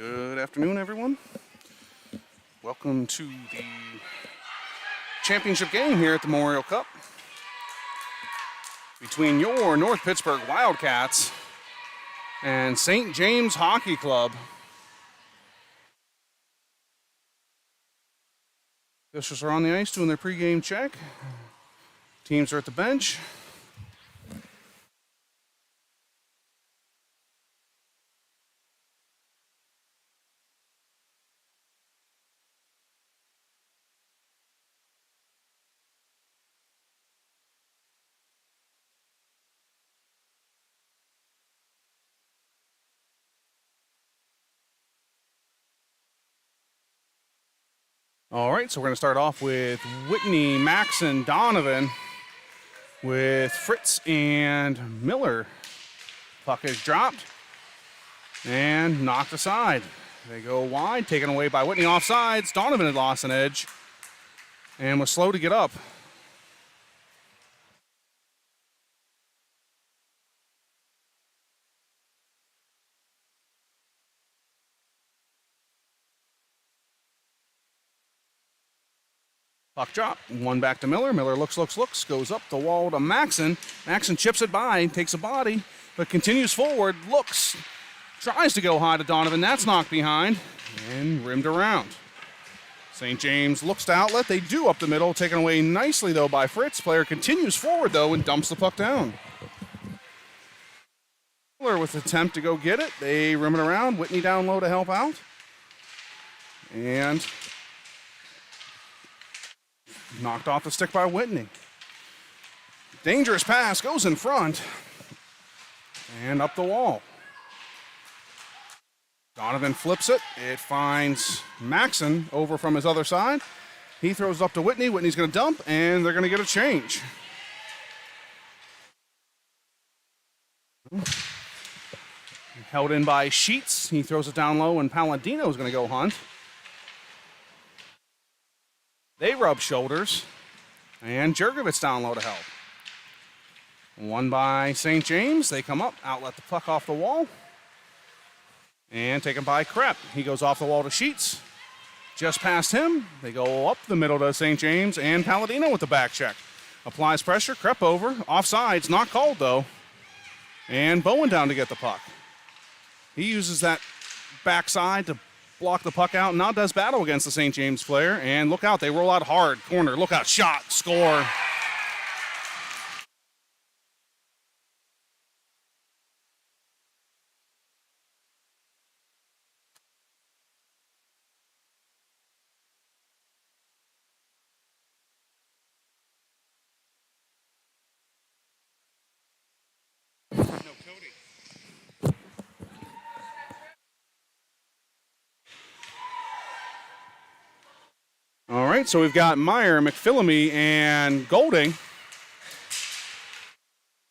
Good afternoon, everyone. Welcome to the championship game here at the Memorial Cup between your North Pittsburgh Wildcats and St. James Hockey Club. Officials are on the ice doing their pregame check. Teams are at the bench. All right, so we're going to start off with Whitney, Max, and Donovan with Fritz and Miller. Puck is dropped and knocked aside. They go wide, taken away by Whitney offsides. Donovan had lost an edge and was slow to get up. Puck drop, one back to Miller. Miller looks, goes up the wall to Maxon. Maxon chips it by, takes a body, but continues forward, looks, tries to go high to Donovan. That's knocked behind and rimmed around. St. James looks to outlet. They do up the middle, taken away nicely, though, by Fritz. Player continues forward, though, and dumps the puck down. Miller with an attempt to go get it. They rim it around. Whitney down low to help out. And knocked off the stick by Whitney. Dangerous pass, goes in front, and up the wall. Donovan flips it. It finds Maxon over from his other side. He throws it up to Whitney. Whitney's going to dump, and they're going to get a change. Held in by Sheets. He throws it down low, and Palladino's going to go hunt. They rub shoulders, and Jurgovitz down low to help. One by St. James. They come up, outlet the puck off the wall, and taken by Krepp. He goes off the wall to Sheets. Just past him, they go up the middle to St. James, and Palladino with the back check. Applies pressure, Krepp over, offsides, not called though, and Bowen down to get the puck. He uses that backside to block the puck out, and now does battle against the St. James player. And look out, they roll out hard. Corner, look out, shot, score. All right, so we've got Meyer, McPhillamy, and Golding.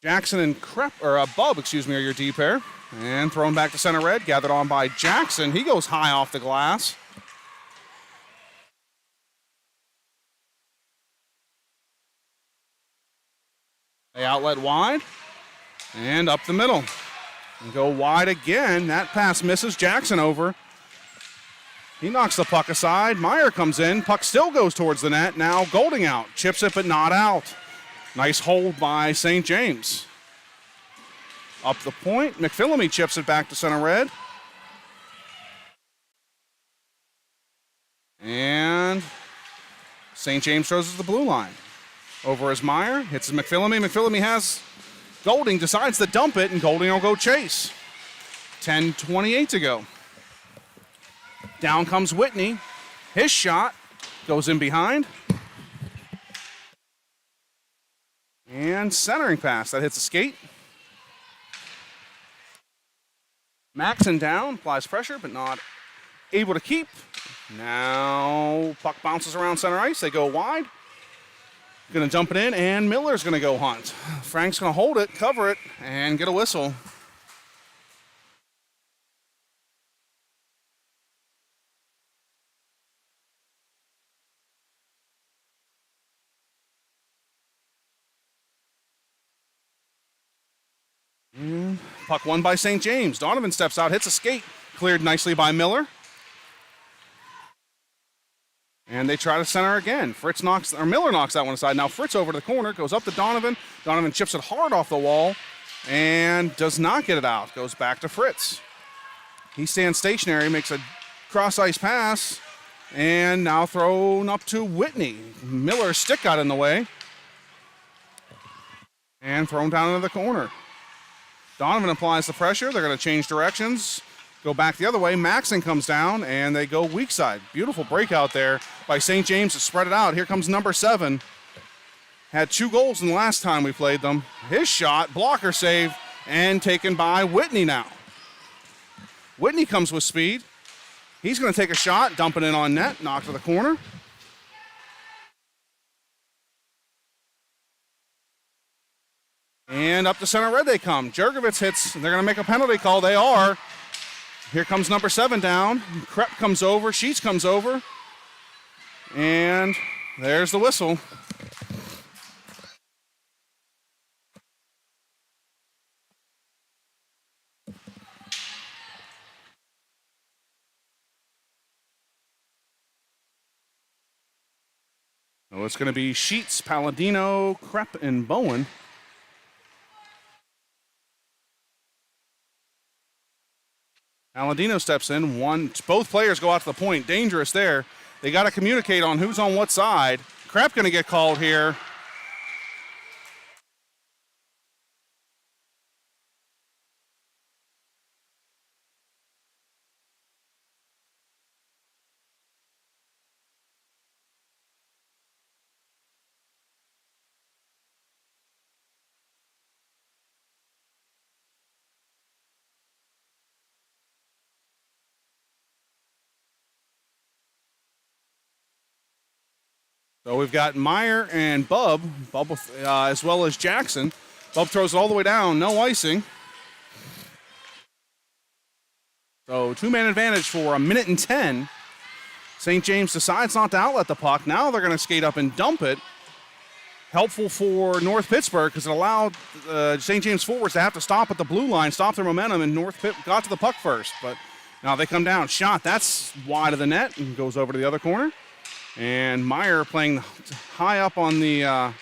Jackson and Bub, are your D pair. And thrown back to center red, gathered on by Jackson. He goes high off the glass. They outlet wide and up the middle. And go wide again. That pass misses Jackson over. He knocks the puck aside. Meyer comes in. Puck still goes towards the net. Now Golding out. Chips it, but not out. Nice hold by St. James. Up the point. McPhillamy chips it back to center red. And St. James throws it to the blue line. Over is Meyer. Hits McPhillamy. McPhillamy has Golding. Decides to dump it, and Golding will go chase. 10:28 to go. Down comes Whitney. His shot goes in behind. And centering pass. That hits a skate. Maxon down. Applies pressure, but not able to keep. Now puck bounces around center ice. They go wide. Going to dump it in, and Miller's going to go hunt. Frank's going to hold it, cover it, and get a whistle. Puck won by St. James. Donovan steps out, hits a skate, cleared nicely by Miller. And they try to center again. Miller knocks that one aside. Now Fritz over to the corner, goes up to Donovan. Donovan chips it hard off the wall and does not get it out. Goes back to Fritz. He stands stationary, makes a cross-ice pass, and now thrown up to Whitney. Miller's stick got in the way and thrown down into the corner. Donovan applies the pressure. They're going to change directions, go back the other way. Maxon comes down, and they go weak side. Beautiful breakout there by St. James to spread it out. Here comes number 7. Had 2 goals in the last time we played them. His shot, blocker save, and taken by Whitney now. Whitney comes with speed. He's going to take a shot, dump it in on net, knock to the corner. And up the center red they come. Jurgovitz hits. They're going to make a penalty call. They are. Here comes number 7 down. Krepp comes over. Sheets comes over. And there's the whistle. So it's going to be Sheets, Palladino, Krepp, and Bowen. Palladino steps in. Both players go out to the point. Dangerous there. They got to communicate on who's on what side. Krepp going to get called here. So we've got Meyer and Bub as well as Jackson. Bub throws it all the way down, no icing. So 2-man advantage for 1:10. St. James decides not to outlet the puck. Now they're going to skate up and dump it. Helpful for North Pittsburgh because it allowed St. James forwards to have to stop at the blue line, stop their momentum, and North Pitt got to the puck first. But now they come down. Shot, that's wide of the net and goes over to the other corner. And Meyer playing high up on the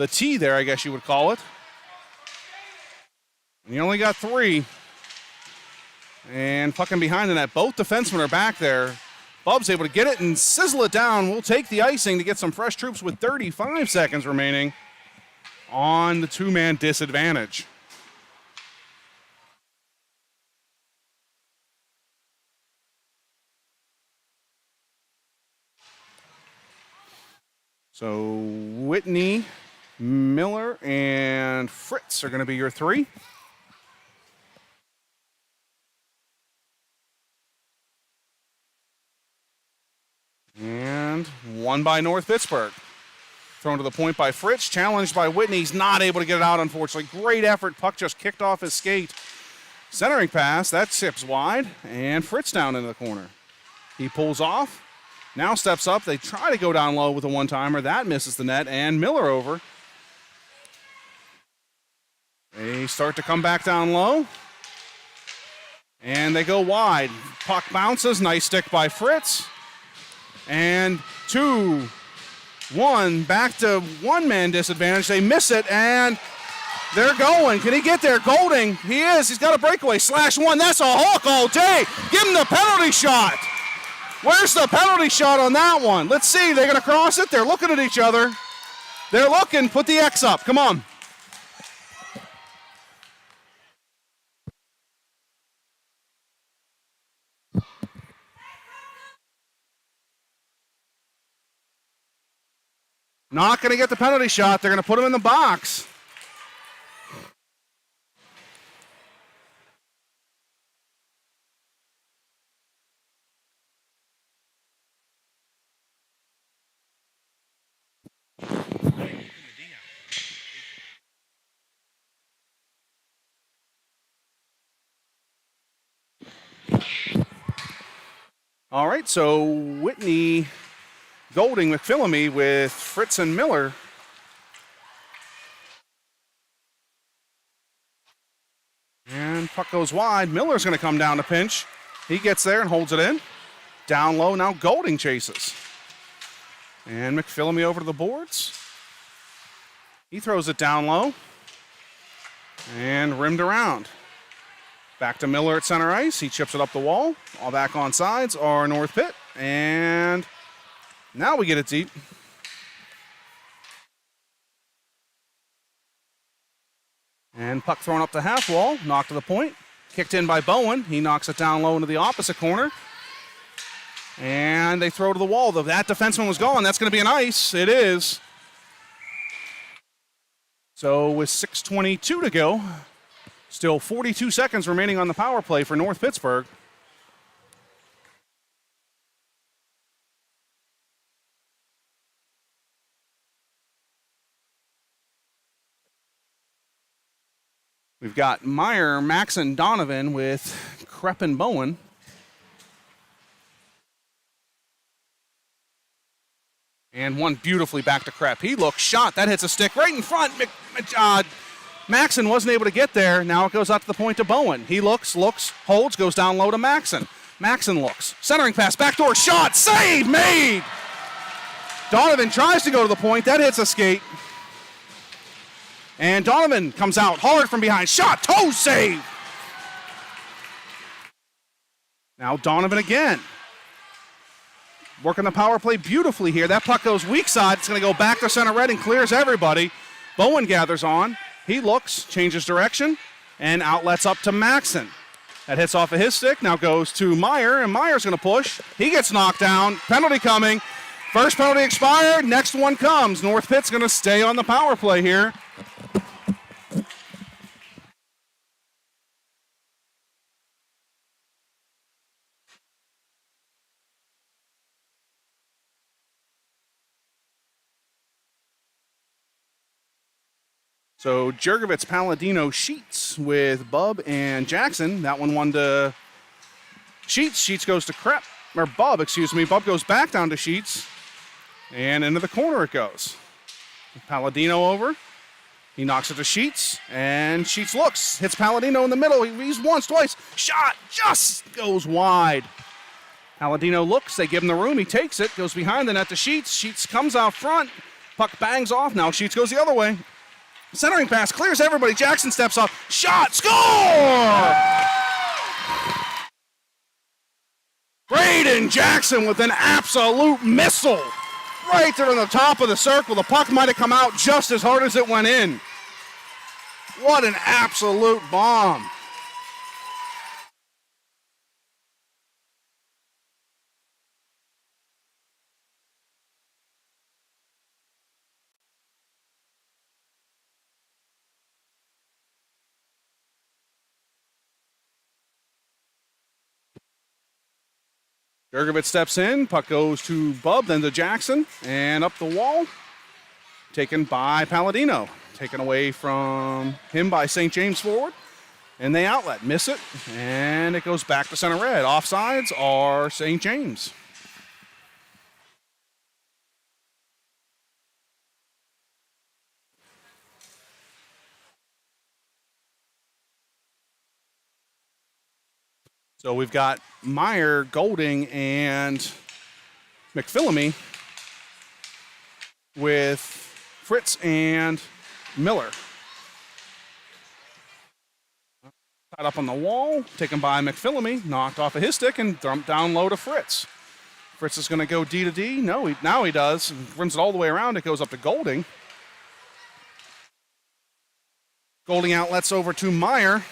tee there, I guess you would call it. And he only got 3. And fucking behind the net. Both defensemen are back there. Bub's able to get it and sizzle it down. We'll take the icing to get some fresh troops with 35 seconds remaining on the 2-man disadvantage. So Whitney, Miller, and Fritz are going to be your 3. And one by North Pittsburgh. Thrown to the point by Fritz, challenged by Whitney. He's not able to get it out, unfortunately. Great effort. Puck just kicked off his skate. Centering pass, that tips wide, and Fritz down into the corner. He pulls off. Now steps up. They try to go down low with a one-timer. That misses the net, and Miller over. They start to come back down low. And they go wide. Puck bounces. Nice stick by Fritz. And 2-1. Back to 1-man disadvantage. They miss it, and they're going. Can he get there? Golding. He is. He's got a breakaway. /1. That's a hawk all day. Give him the penalty shot. Where's the penalty shot on that one? Let's see. They're going to cross it. They're looking at each other. They're looking. Put the X up. Come on. Not going to get the penalty shot. They're going to put him in the box. All right, so Whitney, Golding, McPhillamy with Fritz and Miller. And Puck goes wide. Miller's going to come down to pinch. He gets there and holds it in. Down low, now Golding chases. And McPhillamy over to the boards. He throws it down low. And rimmed around. Back to Miller at center ice. He chips it up the wall. All back on sides are North Pitt. And now we get it deep. And puck thrown up the half wall. Knocked to the point. Kicked in by Bowen. He knocks it down low into the opposite corner. And they throw to the wall. That defenseman was gone. That's going to be an ice. It is. So with 6:22 to go, still 42 seconds remaining on the power play for North Pittsburgh. We've got Meyer, Maxon, Donovan with Krepp and Bowen. And one beautifully back to Krepp. He looks shot. That hits a stick right in front. Maxon wasn't able to get there. Now it goes out to the point to Bowen. He looks, holds, goes down low to Maxon. Maxon looks. Centering pass, backdoor shot, save made! Donovan tries to go to the point. That hits a skate. And Donovan comes out hard from behind. Shot, toe save! Now Donovan again. Working the power play beautifully here. That puck goes weak side. It's going to go back to center red and clears everybody. Bowen gathers on. He looks, changes direction, and outlets up to Maxon. That hits off of his stick. Now goes to Meyer, and Meyer's going to push. He gets knocked down. Penalty coming. First penalty expired. Next one comes. North Pitt's going to stay on the power play here. So Jurgovitz, Palladino, Sheets with Bub and Jackson. That one to Sheets. Sheets goes to Krepp, or Bub, excuse me. Bub goes back down to Sheets. And into the corner it goes. Palladino over. He knocks it to Sheets. And Sheets looks. Hits Palladino in the middle. He's once, twice. Shot just goes wide. Palladino looks. They give him the room. He takes it. Goes behind the net to Sheets. Sheets comes out front. Puck bangs off. Now Sheets goes the other way. Centering pass, clears everybody. Jackson steps up. Shot, score! Braden Jackson with an absolute missile. Right there on the top of the circle. The puck might have come out just as hard as it went in. What an absolute bomb. Jurgovitz steps in, puck goes to Bub, then to Jackson, and up the wall. Taken by Palladino. Taken away from him by St. James forward. And they outlet, miss it, and it goes back to center red. Offsides are St. James. So we've got Meyer, Golding, and McPhillamy with Fritz and Miller. Tied up on the wall, taken by McPhillamy, knocked off of his stick and dumped down low to Fritz. Fritz is going to go D to D. No, now he does. Rims it all the way around. It goes up to Golding. Golding outlets over to Meyer.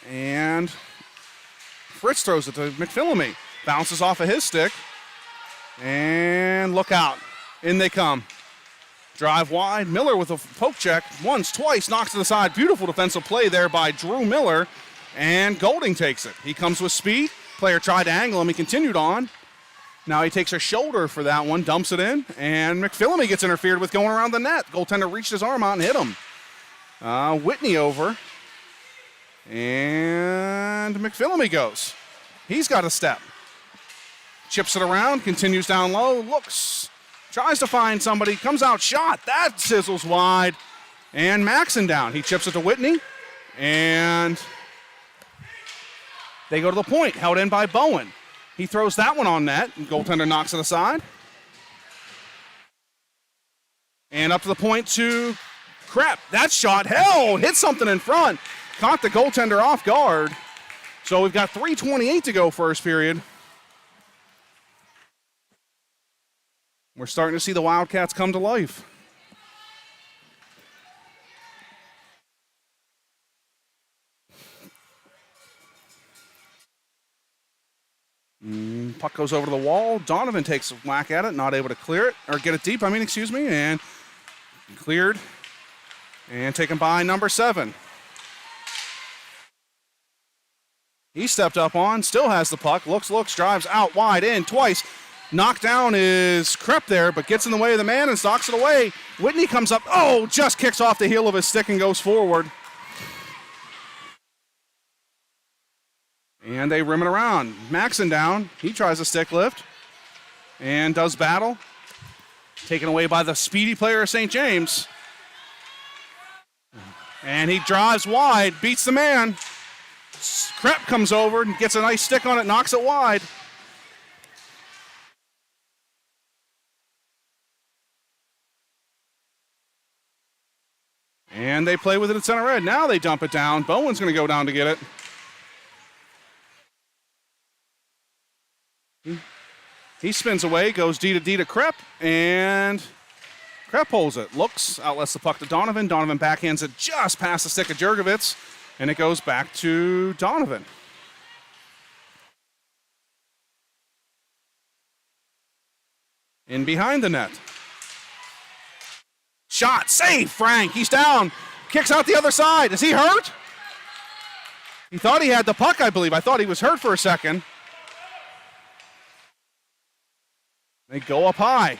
And Fritz throws it to McPhillamy. Bounces off of his stick. And look out. In they come. Drive wide. Miller with a poke check. Once, twice, knocks to the side. Beautiful defensive play there by Drew Miller. And Golding takes it. He comes with speed. Player tried to angle him. He continued on. Now he takes a shoulder for that one. Dumps it in. And McPhillamy gets interfered with going around the net. Goaltender reached his arm out and hit him. Whitney over. And McPhillamy goes. He's got a step. Chips it around, continues down low, looks, tries to find somebody, comes out, shot. That sizzles wide. And Maxon down. He chips it to Whitney. And they go to the point, held in by Bowen. He throws that one on net, and goaltender knocks it aside. And up to the point to Krepp. That shot held, hit something in front, caught the goaltender off guard. So we've got 3:28 to go first period. We're starting to see the Wildcats come to life. Puck goes over to the wall. Donovan takes a whack at it, not able to clear it, or get it deep, and cleared. And taken by number 7. He stepped up on, still has the puck, looks, drives out wide in twice. Knocked down is Krepp there, but gets in the way of the man and stalks it away. Whitney comes up, just kicks off the heel of his stick and goes forward. And they rim it around. Maxon down. He tries a stick lift and does battle. Taken away by the speedy player of St. James. And he drives wide, beats the man. Krepp comes over and gets a nice stick on it, knocks it wide. And they play with it at center red. Now they dump it down. Bowen's going to go down to get it. He spins away, goes D to Krepp, and Krepp holds it. Looks, outlets the puck to Donovan. Donovan backhands it just past the stick of Jurgovitz, and it goes back to Donovan. In behind the net. Shot, save, Frank. He's down. Kicks out the other side. Is he hurt? He thought he had the puck, I believe. I thought he was hurt for a second. They go up high.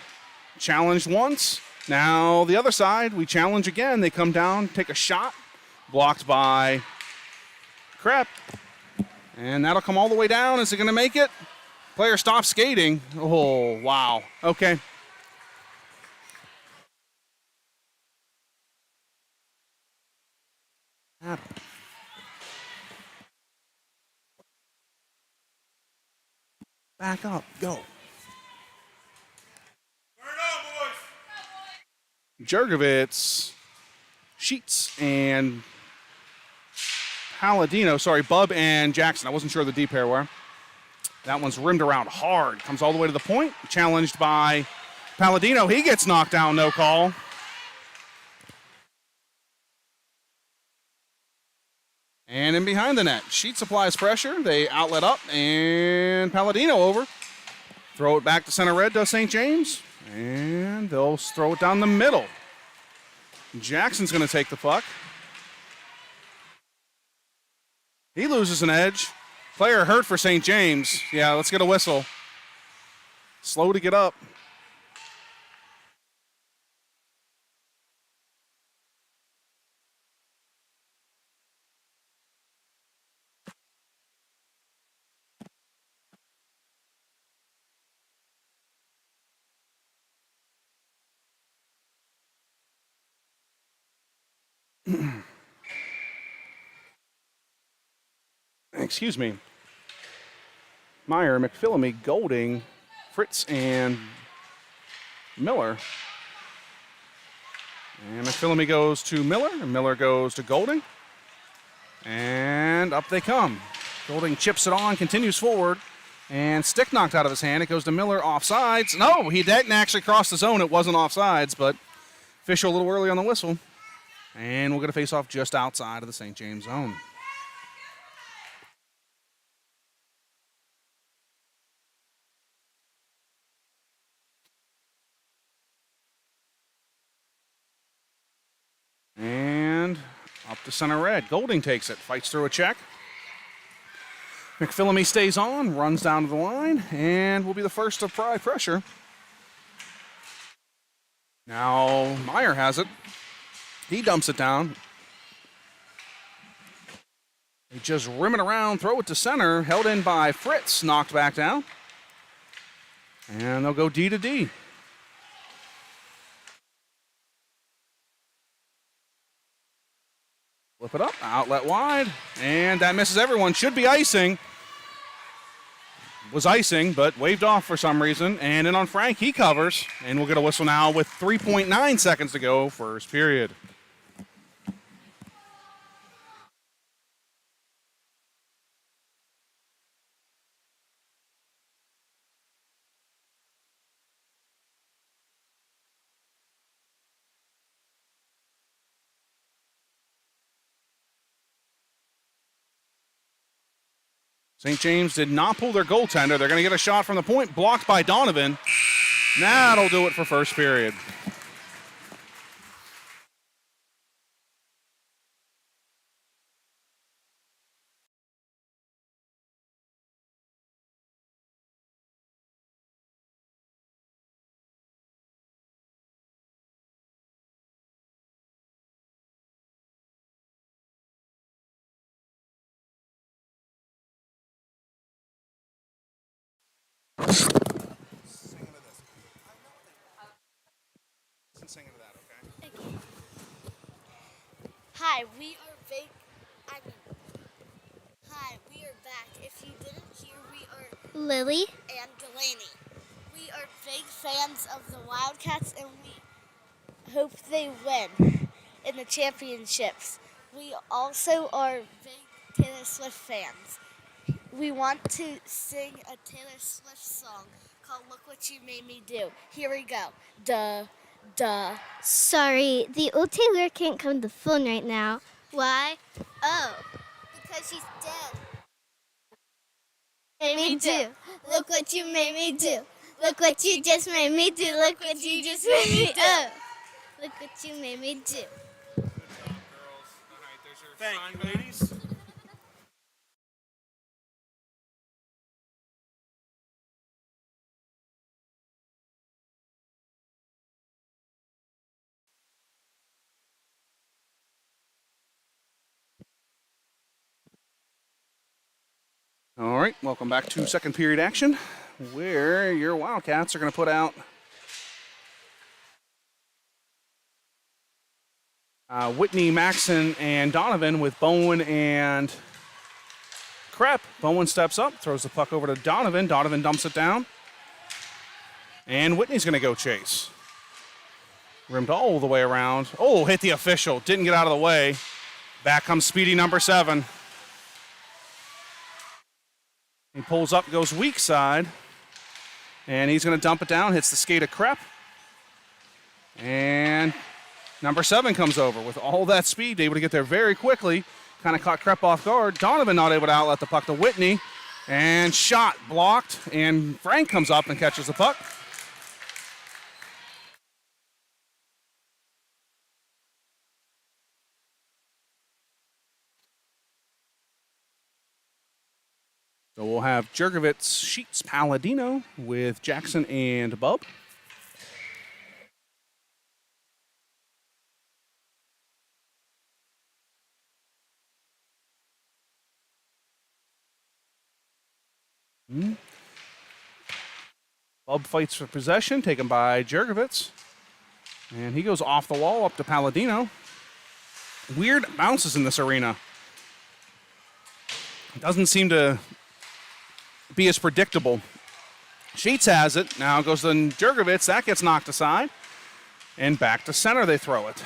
Challenged once. Now the other side, we challenge again. They come down, take a shot. Blocked by Krepp. And that'll come all the way down. Is it going to make it? Player stops skating. Oh, wow. Okay. Back up. Go. Jurgovitz, Sheets, and Palladino. Sorry, Bub and Jackson. I wasn't sure the D pair were. That one's rimmed around hard. Comes all the way to the point. Challenged by Palladino. He gets knocked down, no call. And in behind the net, Sheets applies pressure. They outlet up, and Palladino over. Throw it back to center red, does St. James. And they'll throw it down the middle. Jackson's going to take the puck. He loses an edge. Player hurt for St. James. Yeah, let's get a whistle. Slow to get up. Excuse me. Meyer, McPhillamy, Golding, Fritz, and Miller. And McPhillamy goes to Miller, and Miller goes to Golding. And up they come. Golding chips it on, continues forward, and stick knocked out of his hand. It goes to Miller, offsides. No, he didn't actually cross the zone. It wasn't offsides, but official a little early on the whistle. And we'll get a face-off just outside of the St. James zone. And up to center red. Golding takes it, fights through a check. McPhillamy stays on, runs down to the line, and will be the first to apply pressure. Now Meyer has it. He dumps it down. They just rim it around, throw it to center, held in by Fritz, knocked back down. And they'll go D to D. Flip it up, outlet wide, and that misses everyone. Should be icing. Was icing, but waved off for some reason. And in on Frank, he covers, and we'll get a whistle now with 3.9 seconds to go, first period. St. James did not pull their goaltender. They're going to get a shot from the point, blocked by Donovan. That'll do it for first period. Hi, we are back. If you didn't hear, we are Lily. and Delaney. We are big fans of the Wildcats, and we hope they win in the championships. We also are big Taylor Swift fans. We want to sing a Taylor Swift song called Look What You Made Me Do. Here we go. Duh, duh. Sorry, the old Taylor can't come to the phone right now. Why? Oh, Because she's dead. made me do. Look what you made me do. Look what you just made me do. Look what you just made me do. Look what you made me do. Good job, girls. All right, there's your sign, ladies. All right, welcome back to second period action, where your Wildcats are going to put out Whitney, Maxon, and Donovan with Bowen and Krepp. Bowen steps up, throws the puck over to Donovan. Donovan dumps it down. And Whitney's going to go chase. Rimmed all the way around. Oh, hit the official. Didn't get out of the way. Back comes speedy number 7. He pulls up, goes weak side. And he's going to dump it down, hits the skate of Krepp. And number 7 comes over with all that speed, able to get there very quickly. Kind of caught Krepp off guard. Donovan not able to outlet the puck to Whitney. And shot blocked. And Frank comes up and catches the puck. So we'll have Jurgovitz, Sheets, Palladino with Jackson and Bub. Bub fights for possession, taken by Jurgovitz. And he goes off the wall up to Palladino. Weird bounces in this arena. Doesn't seem to be as predictable. Sheets has it. Now goes to Jurgovitz. That gets knocked aside. And back to center they throw it.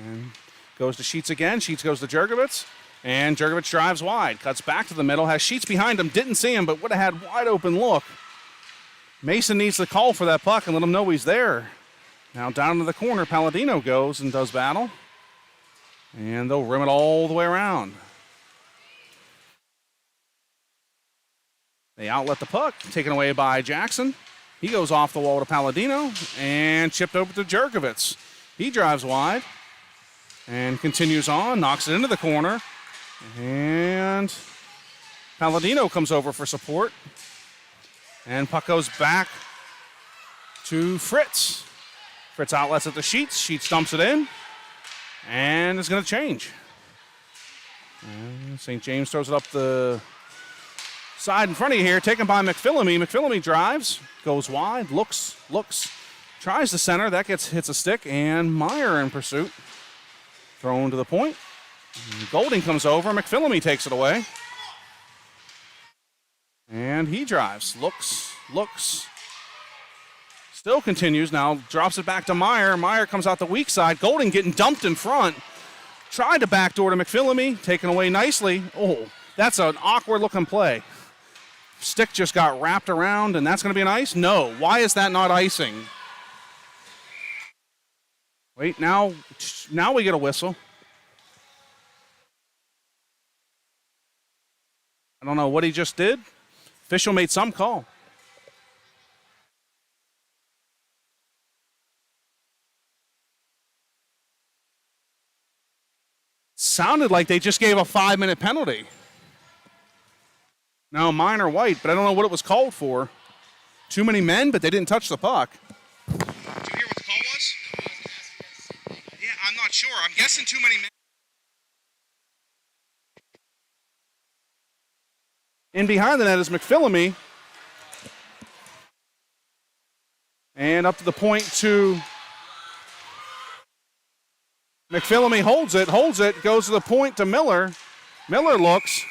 And goes to Sheets again. Sheets goes to Jurgovitz. And Jurgovitz drives wide. Cuts back to the middle. Has Sheets behind him. Didn't see him, but would have had wide open look. Mason needs to call for that puck and let him know he's there. Now down to the corner, Palladino goes and does battle. And they'll rim it all the way around. They outlet the puck, taken away by Jackson. He goes off the wall to Palladino and chipped over to Jurgovitz. He drives wide and continues on, knocks it into the corner. And Palladino comes over for support. And puck goes back to Fritz. Fritz outlets it to Sheets. Sheets dumps it in. And it's going to change. And St. James throws it up the side in front of you here, taken by McPhillamy. McPhillamy drives, goes wide, looks, tries the center. That hits a stick, and Meyer in pursuit. Thrown to the point. Golding comes over. McPhillamy takes it away. And he drives. Looks. Still continues. Now drops it back to Meyer. Meyer comes out the weak side. Golding getting dumped in front. Tried to backdoor to McPhillamy. Taken away nicely. Oh, that's an awkward-looking play. Stick just got wrapped around, and that's going to be an ice? No. Why is that not icing? Wait, now we get a whistle. I don't know what he just did. Official made some call. Sounded like they just gave a 5-minute penalty. Now minor white, but I don't know what it was called for. Too many men, but they didn't touch the puck. Did you hear what the call was? Yeah, I'm not sure. I'm guessing too many men. In behind the net is McPhillamy. And up to the point to McPhillamy holds it, goes to the point to Miller. Miller looks.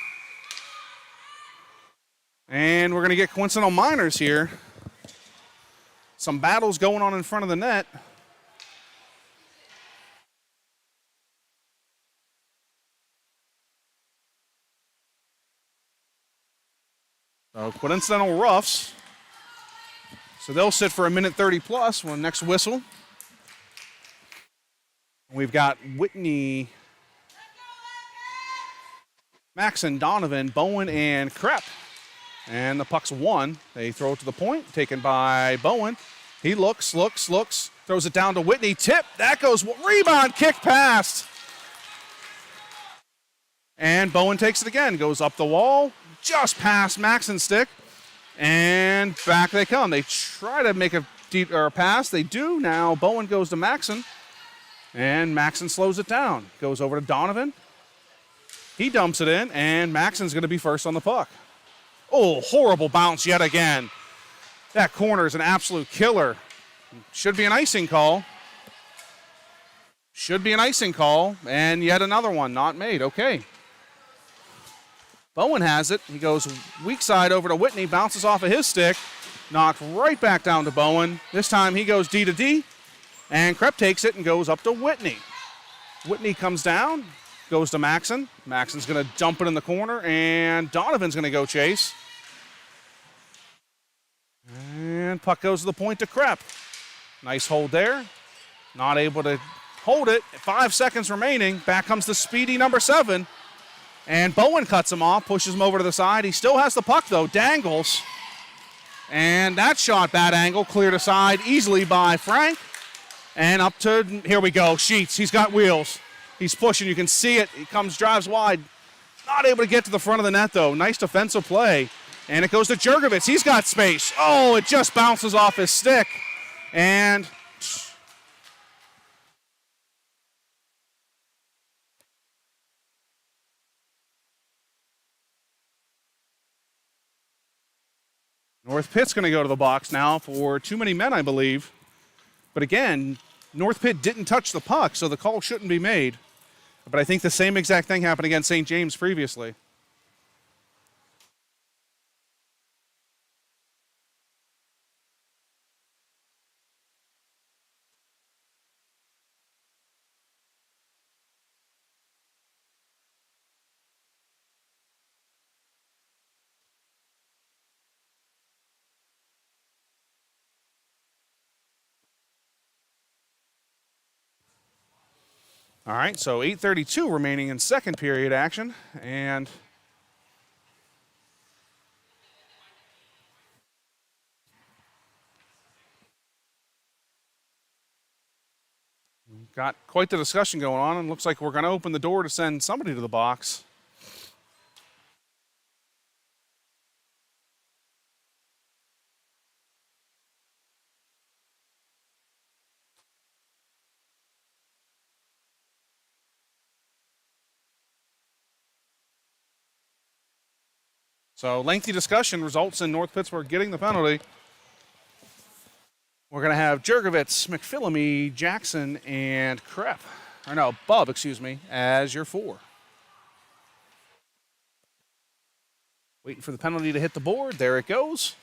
And we're going to get coincidental minors here. Some battles going on in front of the net. So coincidental roughs. So they'll sit for a minute 30 plus when next whistle. We've got Whitney, Maxon, Donovan, Bowen, and Krepp. And the puck's won. They throw it to the point, taken by Bowen. He looks, throws it down to Whitney. Tip, that goes, rebound, kick past. And Bowen takes it again, goes up the wall, just past Maxon's stick. And back they come. They try to make a deep pass. They do. Now Bowen goes to Maxon. And Maxon slows it down. Goes over to Donovan. He dumps it in, and Maxon's going to be first on the puck. Oh, horrible bounce yet again. That corner is an absolute killer. Should be an icing call. And yet another one not made. Okay. Bowen has it. He goes weak side over to Whitney, bounces off of his stick, knocked right back down to Bowen. This time he goes D to D, and Krepp takes it and goes up to Whitney. Whitney comes down, goes to Maxon. Maxon's going to dump it in the corner, and Donovan's going to go chase. And puck goes to the point to Krepp. Nice hold there. Not able to hold it. 5 seconds remaining. Back comes the speedy number 7. And Bowen cuts him off, pushes him over to the side. He still has the puck, though. Dangles. And that shot, bad angle, cleared aside easily by Frank. And up to, here we go, Sheets. He's got wheels. He's pushing. You can see it. He drives wide. Not able to get to the front of the net, though. Nice defensive play. And it goes to Jurgovitz. He's got space. Oh, it just bounces off his stick. And North Pitt's going to go to the box now for too many men, I believe. But again, North Pitt didn't touch the puck, so the call shouldn't be made. But I think the same exact thing happened against St. James previously. All right, so 8:32 remaining in second period action, and we've got quite the discussion going on, and looks like we're going to open the door to send somebody to the box. So lengthy discussion results in North Pittsburgh getting the penalty. We're going to have Jurgovitz, McPhillamy, Jackson, and Krepp, or no, Bub, excuse me, as your 4. Waiting for the penalty to hit the board. There it goes.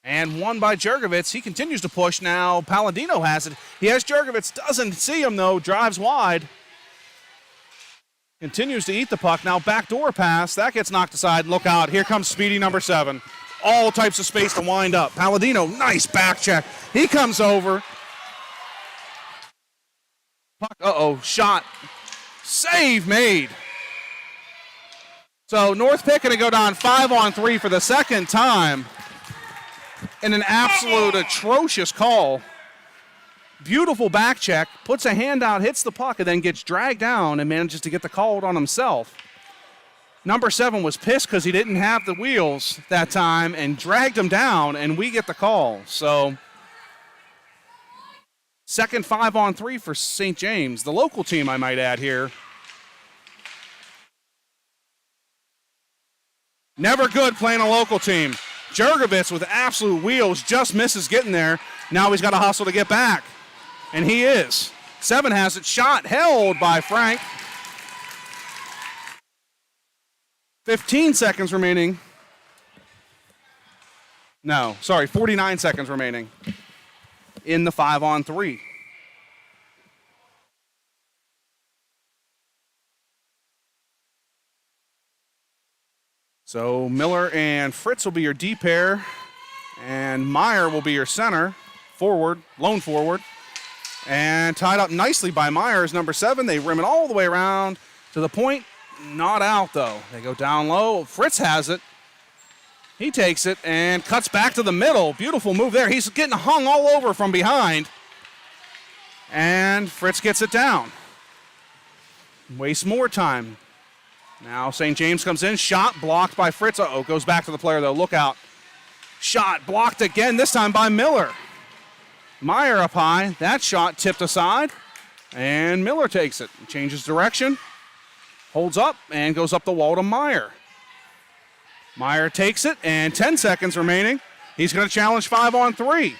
And won by Jurgovitz. He continues to push now. Palladino has it. He has Jurgovitz. Doesn't see him, though. Drives wide. Continues to eat the puck. Now backdoor pass. That gets knocked aside. Look out. Here comes Speedy number 7. All types of space to wind up. Palladino, nice back check. He comes over. Puck, shot. Save made. So North Pitt going to go down 5-on-3 for the second time in an absolute atrocious call. Beautiful back check, puts a hand out, hits the puck, and then gets dragged down and manages to get the call on himself. Number 7 was pissed because he didn't have the wheels that time and dragged him down, and we get the call. So second 5-on-3 for St. James, the local team, I might add here. Never good playing a local team. Jurgovitz with absolute wheels just misses getting there. Now he's got to hustle to get back. And he is. 7 has it. Shot held by Frank. 15 seconds remaining. No, sorry, 49 seconds remaining in the 5-on-3. So Miller and Fritz will be your D pair, and Meyer will be your center, forward, lone forward. And tied up nicely by Myers, number 7. They rim it all the way around to the point. Not out, though. They go down low. Fritz has it. He takes it and cuts back to the middle. Beautiful move there. He's getting hung all over from behind. And Fritz gets it down. Wastes more time. Now St. James comes in. Shot blocked by Fritz. Goes back to the player, though. Look out. Shot blocked again, this time by Miller. Meyer up high. That shot tipped aside. And Miller takes it. Changes direction. Holds up and goes up the wall to Meyer. Meyer takes it, and 10 seconds remaining. He's going to challenge 5-on-3.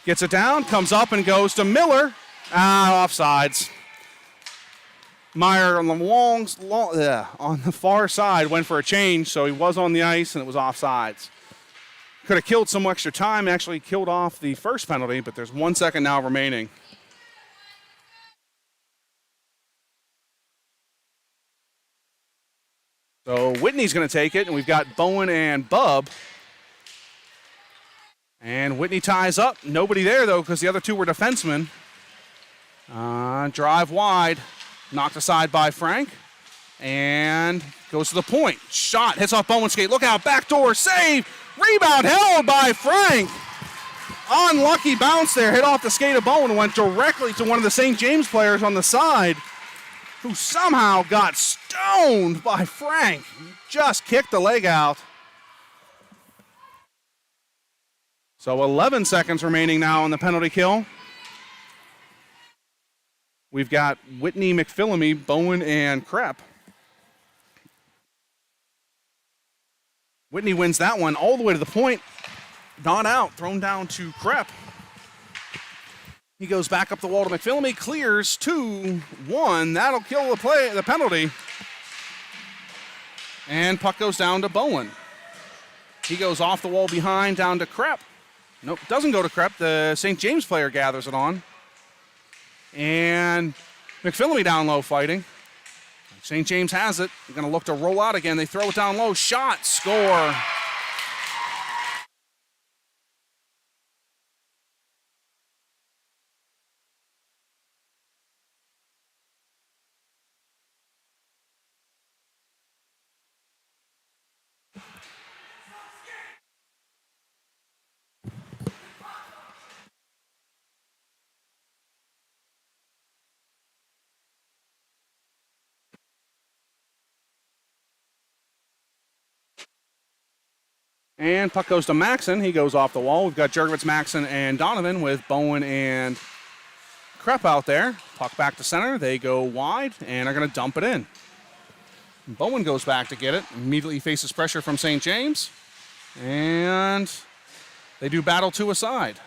Gets it down, comes up and goes to Miller. Offsides. Meyer on the far side went for a change, so he was on the ice and it was offsides. Could have killed some extra time, actually killed off the first penalty, but there's 1 second now remaining. So Whitney's going to take it, and we've got Bowen and Bub. And Whitney ties up. Nobody there, though, because the other two were defensemen. Drive wide. Knocked aside by Frank. And goes to the point. Shot. Hits off Bowen's skate. Look out. Backdoor. Save. Rebound held by Frank. Unlucky bounce there. Hit off the skate of Bowen. Went directly to one of the St. James players on the side, who somehow got stoned by Frank. Just kicked the leg out. So 11 seconds remaining now on the penalty kill. We've got Whitney, McPhillamy, Bowen, and Krepp. Whitney wins that one all the way to the point. Not out, thrown down to Krepp. He goes back up the wall to McPhillamy, clears 2-1. That'll kill the penalty. And puck goes down to Bowen. He goes off the wall behind, down to Krepp. Nope, doesn't go to Krepp. The St. James player gathers it on. And McPhillamy down low fighting. St. James has it. They're going to look to roll out again. They throw it down low. Shot, score. And puck goes to Maxon. He goes off the wall. We've got Jurgovitz, Maxon, and Donovan with Bowen and Krepp out there. Puck back to center. They go wide and are going to dump it in. Bowen goes back to get it. Immediately faces pressure from St. James. And they do battle two aside.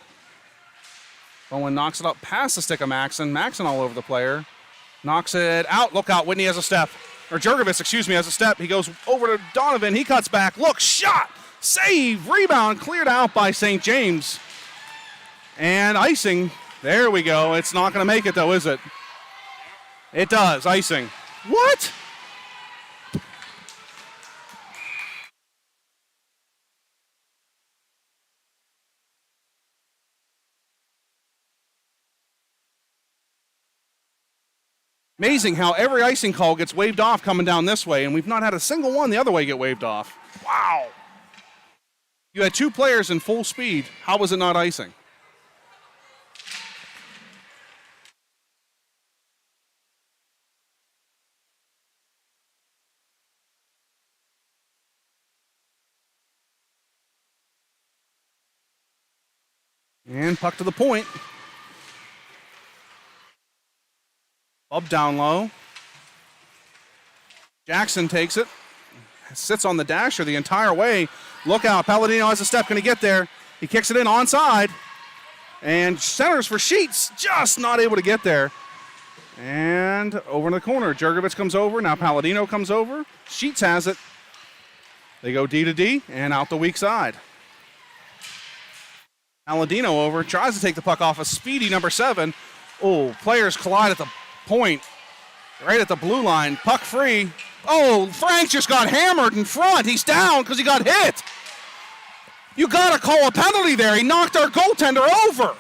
Bowen knocks it up past the stick of Maxon. Maxon all over the player. Knocks it out. Look out. Whitney has a step. Or Jurgovitz, excuse me, has a step. He goes over to Donovan. He cuts back. Look, shot. Save. Rebound. Cleared out by St. James. And icing. There we go. It's not going to make it, though, is it? It does. Icing. What? Amazing how every icing call gets waved off coming down this way, and we've not had a single one the other way get waved off. Wow. You had 2 players in full speed. How was it not icing? And puck to the point. Up down low. Jackson takes it. Sits on the dasher the entire way. Look out. Palladino has a step. Going to get there. He kicks it in onside. And centers for Sheets. Just not able to get there. And over in the corner. Jurgovitz comes over. Now Palladino comes over. Sheets has it. They go D to D and out the weak side. Palladino over. Tries to take the puck off a speedy number 7. Oh, players collide at the point, right at the blue line. Puck free. Oh, Frank just got hammered in front. He's down because he got hit. You got to call a penalty there. He knocked our goaltender over.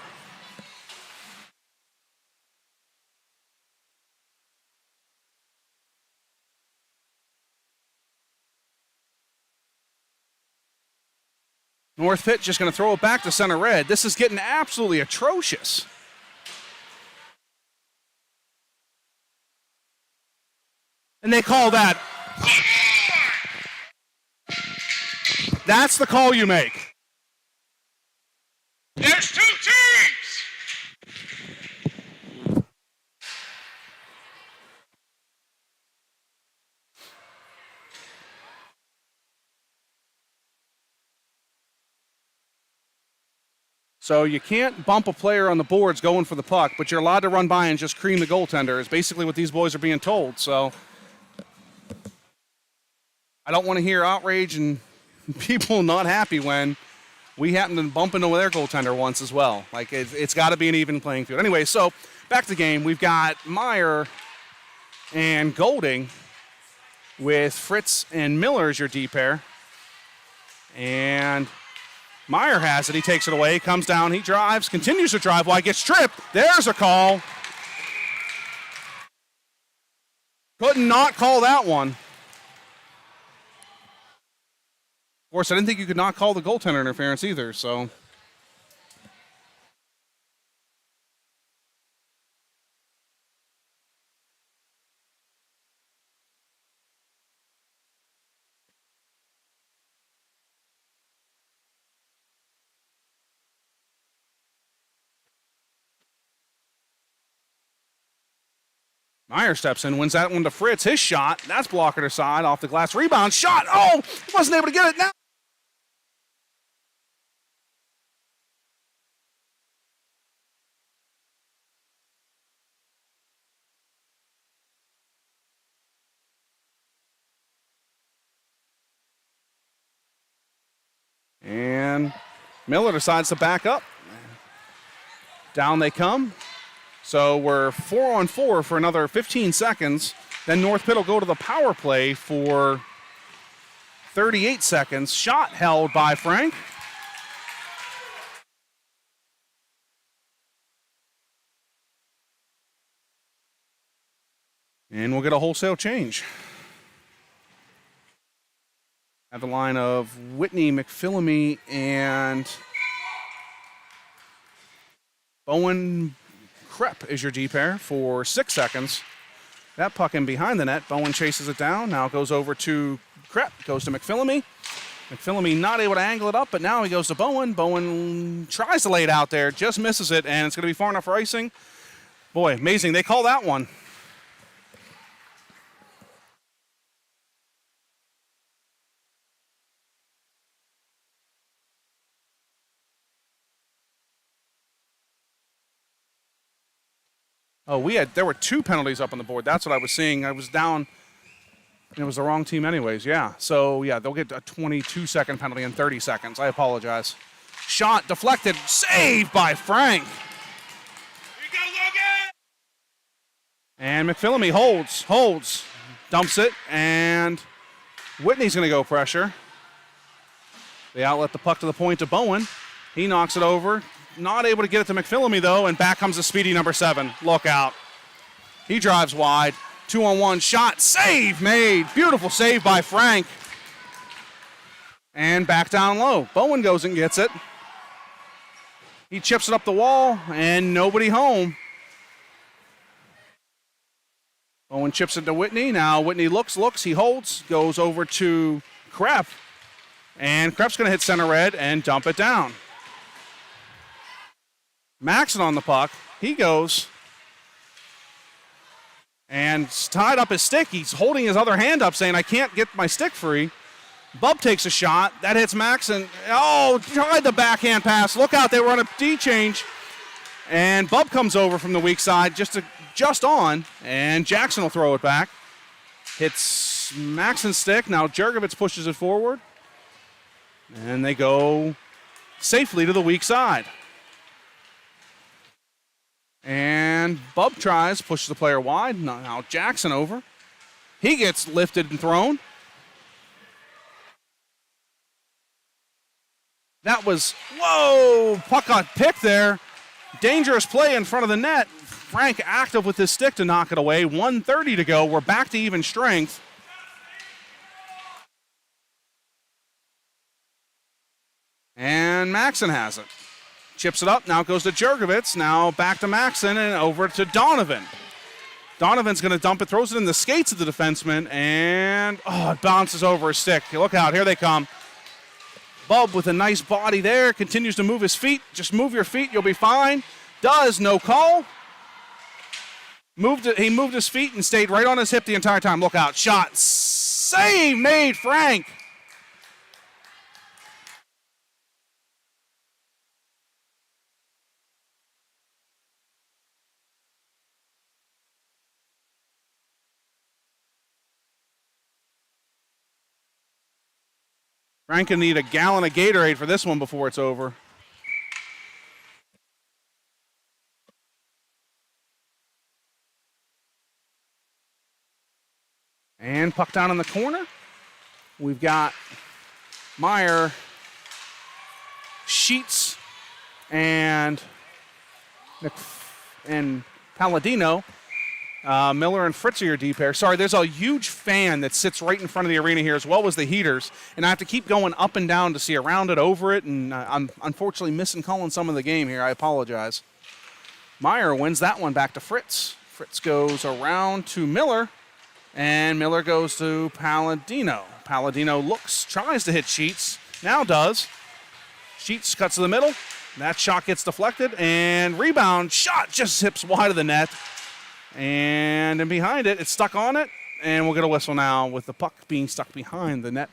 North Pitt just going to throw it back to center red. This is getting absolutely atrocious. And they call that. That's the call you make. There's 2 teams. So you can't bump a player on the boards going for the puck, but you're allowed to run by and just cream the goaltender is basically what these boys are being told. So I don't want to hear outrage and people not happy when we happen to bump into their goaltender once as well. Like, it's got to be an even playing field. Anyway, so back to the game. We've got Meyer and Golding with Fritz and Miller as your D pair. And Meyer has it. He takes it away, comes down, he drives, continues to drive. Why gets tripped? There's a call. Could not call that one. Of course, I didn't think you could not call the goaltender interference either, so. Meyer steps in, wins that one to Fritz. His shot, that's blocker to side, off the glass. Rebound, shot, oh, he wasn't able to get it now. And Miller decides to back up. Down they come. So we're 4-on-4 for another 15 seconds. Then North Pitt will go to the power play for 38 seconds. Shot held by Frank. And we'll get a wholesale change. Have the line of Whitney, McPhillamy, and Bowen Krepp is your D pair for 6 seconds. That puck in behind the net. Bowen chases it down. Now it goes over to Krepp. Goes to McPhillamy. McPhillamy not able to angle it up, but now he goes to Bowen. Bowen tries to lay it out there, just misses it, and it's going to be far enough for icing. Boy, amazing. They call that one. Oh, there were 2 penalties up on the board. That's what I was seeing. I was down. It was the wrong team anyways, yeah. So, yeah, they'll get a 22-second penalty in 30 seconds. I apologize. Shot deflected. Saved by Frank. And McPhillamy holds, dumps it, and Whitney's going to go pressure. They outlet the puck to the point to Bowen. He knocks it over. Not able to get it to McPhillamy, though, and back comes the speedy number 7. Look out. He drives wide. 2-on-1 shot. Save made. Beautiful save by Frank. And back down low. Bowen goes and gets it. He chips it up the wall, and nobody home. Bowen chips it to Whitney. Now Whitney looks. He holds. Goes over to Krepp. And Krepp's going to hit center red and dump it down. Maxson on the puck. He goes and tied up his stick. He's holding his other hand up saying, I can't get my stick free. Bub takes a shot. That hits Maxson. Oh, tried the backhand pass. Look out, they were on a D change. And Bub comes over from the weak side just on, and Jackson will throw it back. Hits Maxson's stick. Now Jurgovich pushes it forward. And they go safely to the weak side. And Bub tries, pushes the player wide. Now Jackson over. He gets lifted and thrown. That was, whoa, puck got picked there. Dangerous play in front of the net. Frank active with his stick to knock it away. 1:30 to go. We're back to even strength. And Maxson has it. Chips it up. Now it goes to Jurgovich. Now back to Maxson and over to Donovan. Donovan's going to dump it, throws it in the skates of the defenseman, and it bounces over his stick. Look out, here they come. Bub with a nice body there, continues to move his feet. Just move your feet, you'll be fine. Does, no call. He moved his feet and stayed right on his hip the entire time. Look out, shot, save made, Frank. Frank can need a gallon of Gatorade for this one before it's over. And puck down in the corner. We've got Meyer, Sheets, and Palladino. Miller and Fritz are your D pair. Sorry, there's a huge fan that sits right in front of the arena here, as well as the heaters, and I have to keep going up and down to see around it, over it, and I'm unfortunately missing calling some of the game here. I apologize. Meyer wins that one back to Fritz. Fritz goes around to Miller, and Miller goes to Palladino. Palladino tries to hit Sheets, now does. Sheets cuts to the middle. That shot gets deflected, and rebound shot just zips wide of the net. And then behind it, it's stuck on it, and we'll get a whistle now with the puck being stuck behind the net.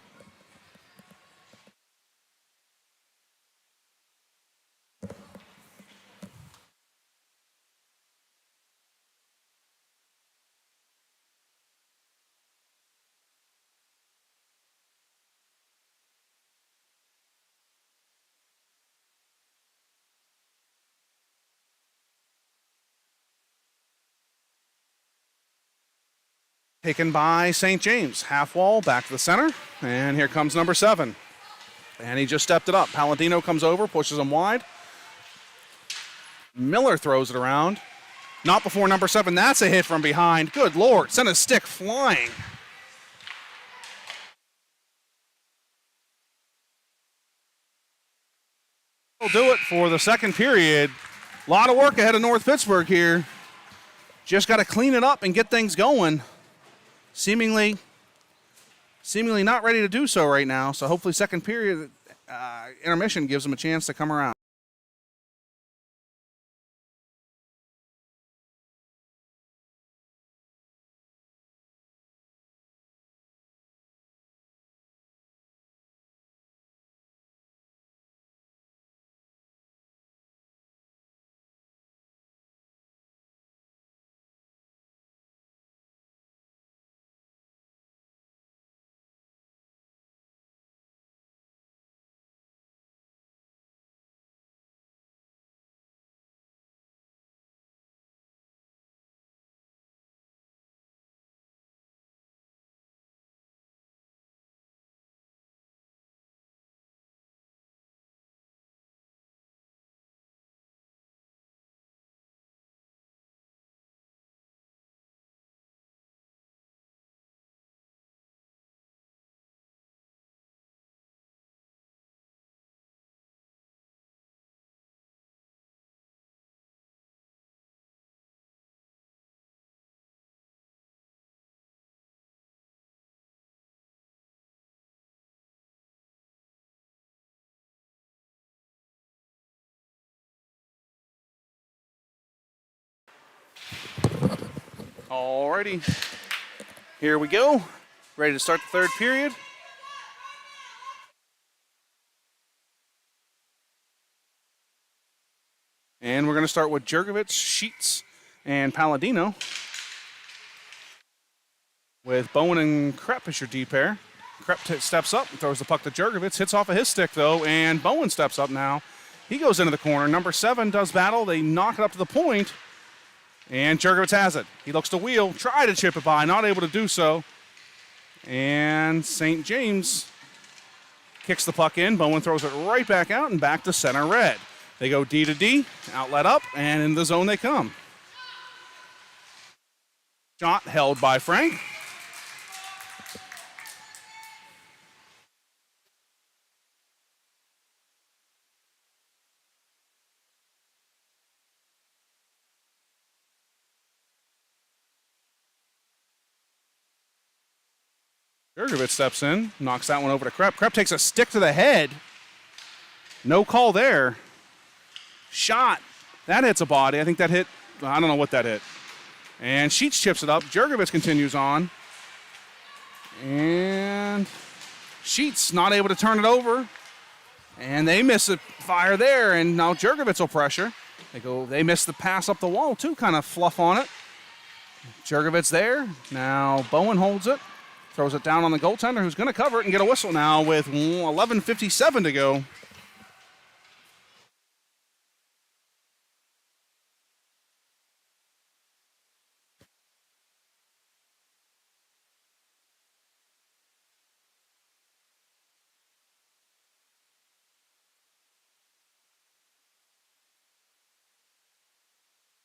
Taken by St. James. Half wall, back to the center. And here comes number 7. And he just stepped it up. Palladino comes over, pushes him wide. Miller throws it around. Not before number 7. That's a hit from behind. Good Lord, sent a stick flying. We'll do it for the second period. A lot of work ahead of North Pittsburgh here. Just got to clean it up and get things going. Seemingly not ready to do so right now. So hopefully second period intermission gives them a chance to come around. Alrighty. Here we go. Ready to start the third period. And we're going to start with Jurgovich, Sheets, and Palladino. With Bowen and Krepp as your D pair. Krepp steps up and throws the puck to Jurgovich. Hits off of his stick, though, and Bowen steps up now. He goes into the corner. Number 7 does battle. They knock it up to the point. And Jurgovich has it. He looks to wheel, try to chip it by, not able to do so. And St. James kicks the puck in. Bowen throws it right back out and back to center red. They go D to D, outlet up, and in the zone they come. Shot held by Frank. Jurgovich steps in, knocks that one over to Krepp. Krepp takes a stick to the head. No call there. Shot. That hits a body. I think that hit, I don't know what that hit. And Sheets chips it up. Jurgovich continues on. And Sheets not able to turn it over. And they miss a fire there, and now Jurgovich will pressure. They miss the pass up the wall too, kind of fluff on it. Jurgovich there. Now Bowen holds it. Throws it down on the goaltender, who's going to cover it and get a whistle now with 11:57 to go.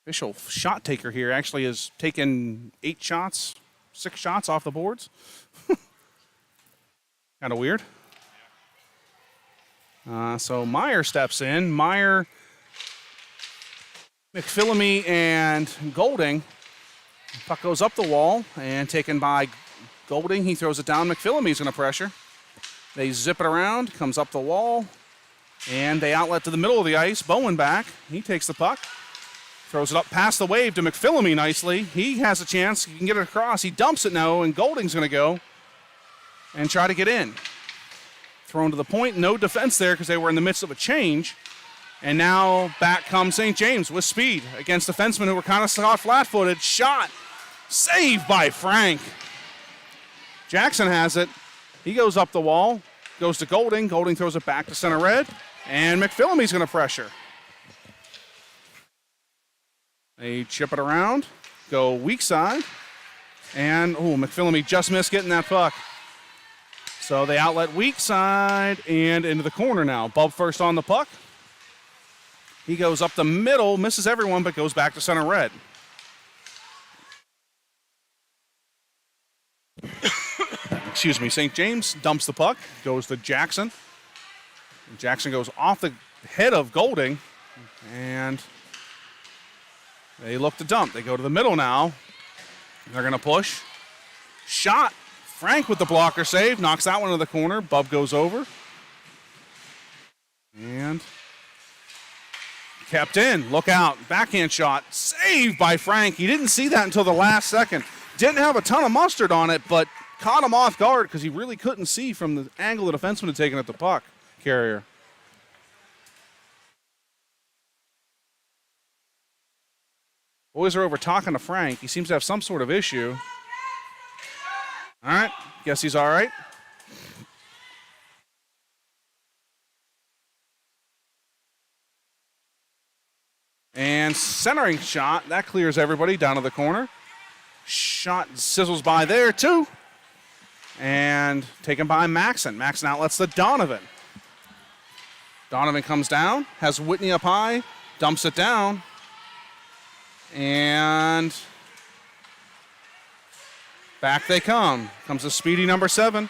Official shot taker here actually has taken 6 shots off the boards. Kind of weird. So Meyer steps in. Meyer, McPhillamy, and Golding. Puck goes up the wall and taken by Golding. He throws it down. McPhillamy's going to pressure. They zip it around, comes up the wall, and they outlet to the middle of the ice. Bowen back. He takes the puck. Throws it up past the wave to McPhillamy nicely. He has a chance. He can get it across. He dumps it now, and Golding's going to go and try to get in. Thrown to the point. No defense there because they were in the midst of a change. And now back comes St. James with speed against defensemen who were kind of caught flat-footed. Shot. Saved by Frank. Jackson has it. He goes up the wall. Goes to Golding. Golding throws it back to center red. And McPhillamy's going to pressure. They chip it around, go weak side, and McPhillamy just missed getting that puck. So they outlet weak side and into the corner now. Bub first on the puck. He goes up the middle, misses everyone, but goes back to center red. Excuse me, St. James dumps the puck, goes to Jackson. Jackson goes off the head of Golding, and they look to dump. They go to the middle now. They're going to push. Shot. Frank with the blocker save. Knocks that one to the corner. Bub goes over. And kept in. Look out. Backhand shot. Saved by Frank. He didn't see that until the last second. Didn't have a ton of mustard on it, but caught him off guard because he really couldn't see from the angle the defenseman had taken at the puck carrier. Boys are over talking to Frank. He seems to have some sort of issue. All right, guess he's all right. And centering shot, that clears everybody down to the corner. Shot sizzles by there too. And taken by Maxon. Maxon outlets to Donovan. Donovan comes down, has Whitney up high, dumps it down. And back they come. Comes the speedy number 7.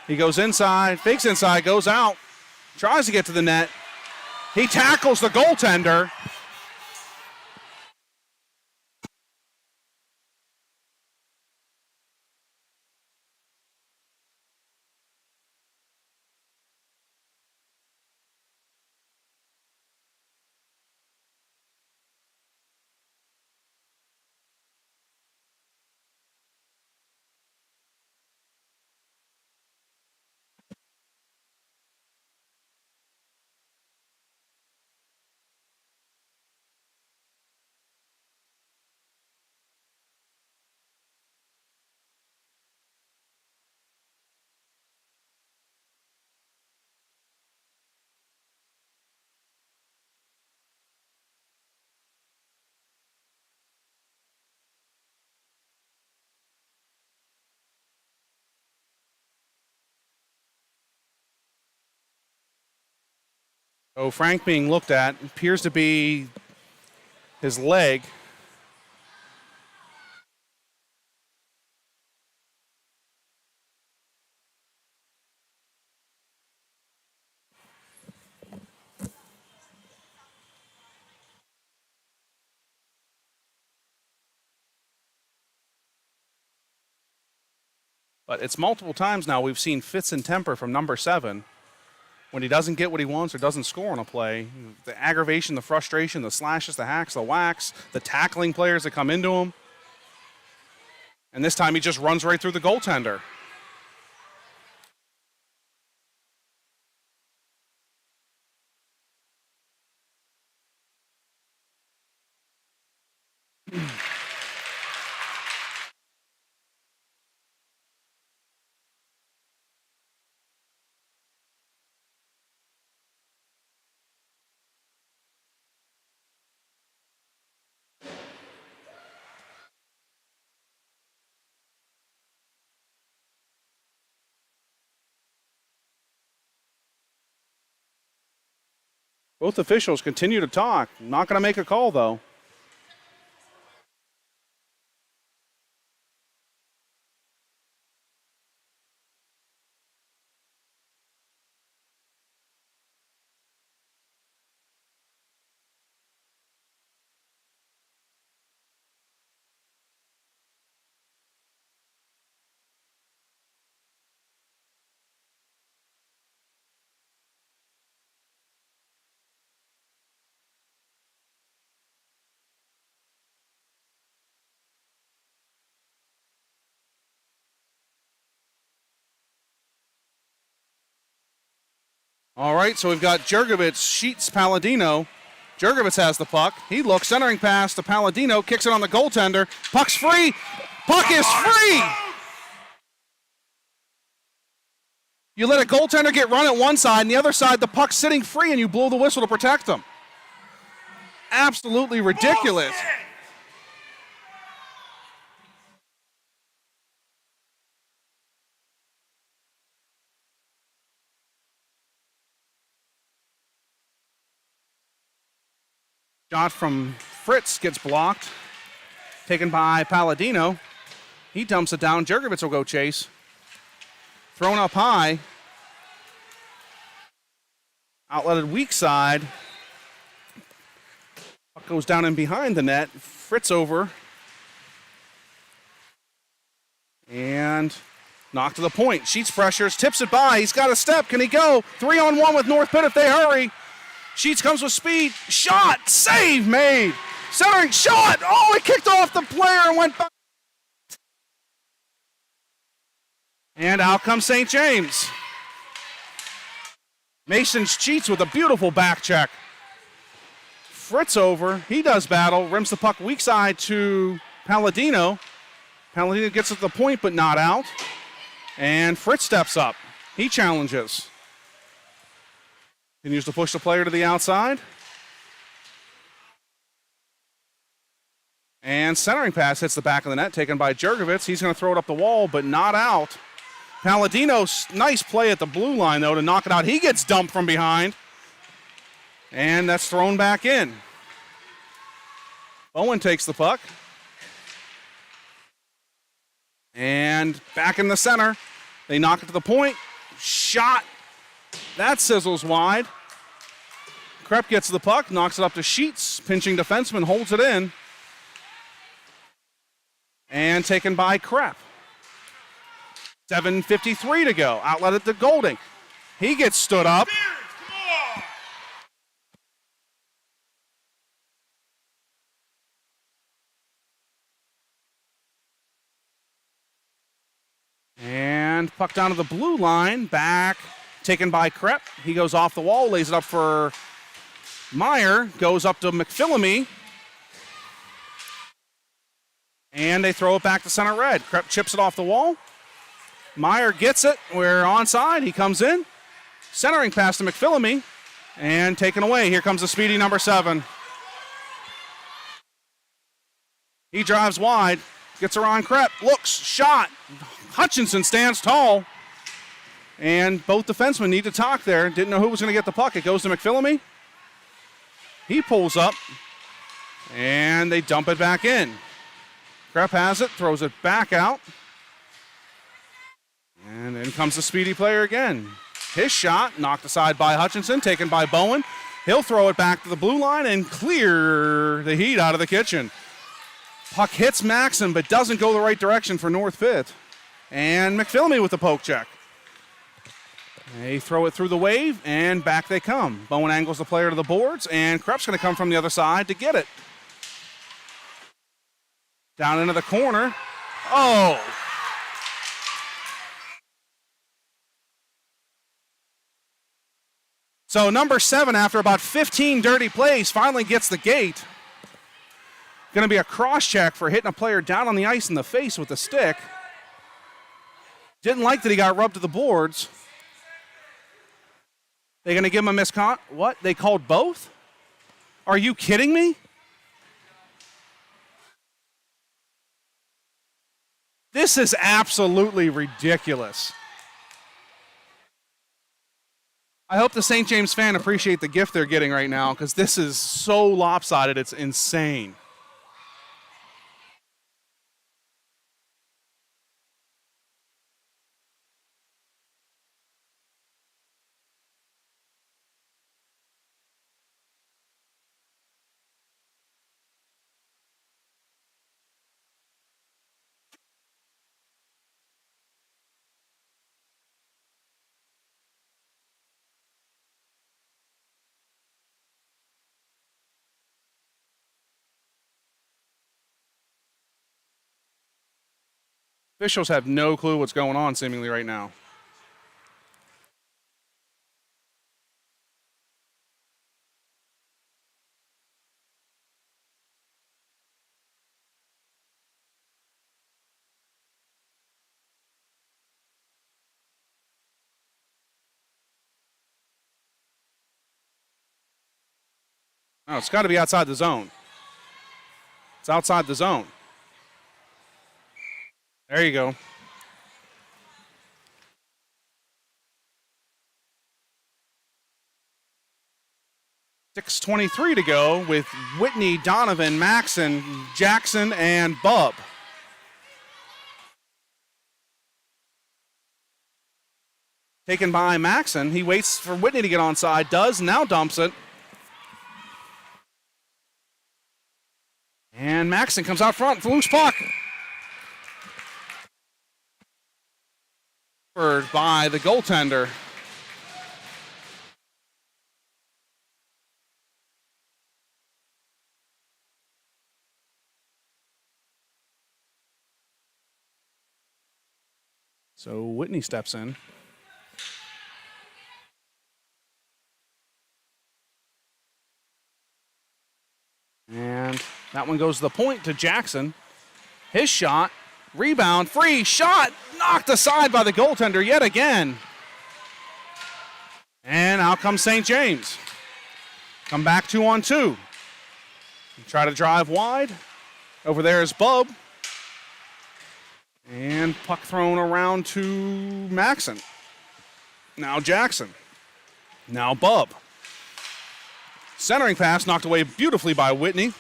He goes inside, fakes inside, goes out, tries to get to the net. He tackles the goaltender. So Frank being looked at, appears to be his leg. But it's multiple times now we've seen fits in temper from number 7. When he doesn't get what he wants or doesn't score on a play, the aggravation, the frustration, the slashes, the hacks, the whacks, the tackling players that come into him. And this time he just runs right through the goaltender. Both officials continue to talk. Not going to make a call, though. All right, so we've got Jurgovich, Sheets, Palladino. Jurgovich has the puck. He looks, centering pass to Palladino, kicks it on the goaltender. Puck's free. Puck is free. You let a goaltender get run at one side, and the other side, the puck's sitting free, and you blow the whistle to protect them. Absolutely ridiculous. Shot from Fritz gets blocked. Taken by Palladino. He dumps it down. Jurgovich will go chase. Thrown up high. Outletted weak side. Puck goes down in behind the net. Fritz over. And knocked to the point. Sheets pressures, tips it by. He's got a step. Can he go? 3-on-1 with North Pitt if they hurry. Sheets comes with speed. Shot. Save made. Centering shot. Oh, it kicked off the player and went back. And out comes St. James. Mason Sheets with a beautiful back check. Fritz over. He does battle. Rims the puck weak side to Palladino. Palladino gets at the point but not out. And Fritz steps up. He challenges. Continues to push the player to the outside. And centering pass hits the back of the net, taken by Jurgovich. He's going to throw it up the wall, but not out. Palladino's nice play at the blue line, though, to knock it out. He gets dumped from behind. And that's thrown back in. Owen takes the puck. And back in the center. They knock it to the point. Shot. That sizzles wide. Krepp gets the puck, knocks it up to Sheets. Pinching defenseman holds it in. And taken by Krepp. 7:53 to go. Outlet it to Golding. He gets stood up. And puck down to the blue line. Back. Taken by Krepp. He goes off the wall, lays it up for Meyer. Goes up to McPhillamy. And they throw it back to center red. Krepp chips it off the wall. Meyer gets it. We're onside. He comes in. Centering pass to McPhillamy. And taken away. Here comes the speedy number 7. He drives wide. Gets around Krepp. Looks. Shot. Hutchinson stands tall. And both defensemen need to talk there. Didn't know who was going to get the puck. It goes to McPhillamy. He pulls up, and they dump it back in. Krepp has it, throws it back out. And in comes the speedy player again. His shot, knocked aside by Hutchinson, taken by Bowen. He'll throw it back to the blue line and clear the heat out of the kitchen. Puck hits Maxon, but doesn't go the right direction for North Pitt. And McPhillamy with the poke check. They throw it through the wave, and back they come. Bowen angles the player to the boards, and Krepp's going to come from the other side to get it. Down into the corner. Oh! So number 7, after about 15 dirty plays, finally gets the gate. Going to be a cross-check for hitting a player down on the ice in the face with a stick. Didn't like that he got rubbed to the boards. They going to give him a miscon? What? They called both? Are you kidding me? This is absolutely ridiculous. I hope the St. James fan appreciate the gift they're getting right now, because this is so lopsided, it's insane. Officials have no clue what's going on seemingly right now. No, it's got to be outside the zone. It's outside the zone. There you go. .6:23 to go with Whitney, Donovan, Maxon, Jackson, and Bub. Taken by Maxon. He waits for Whitney to get onside. Does, now dumps it. And Maxon comes out front for loose puck. By the goaltender. So Whitney steps in. And that one goes to the point to Jackson. His shot. Rebound, free shot, knocked aside by the goaltender yet again. And out comes St. James. Come back 2-on-2. Try to drive wide. Over there is Bub. And puck thrown around to Maxon. Now Jackson. Now Bub. Centering pass knocked away beautifully by Whitney.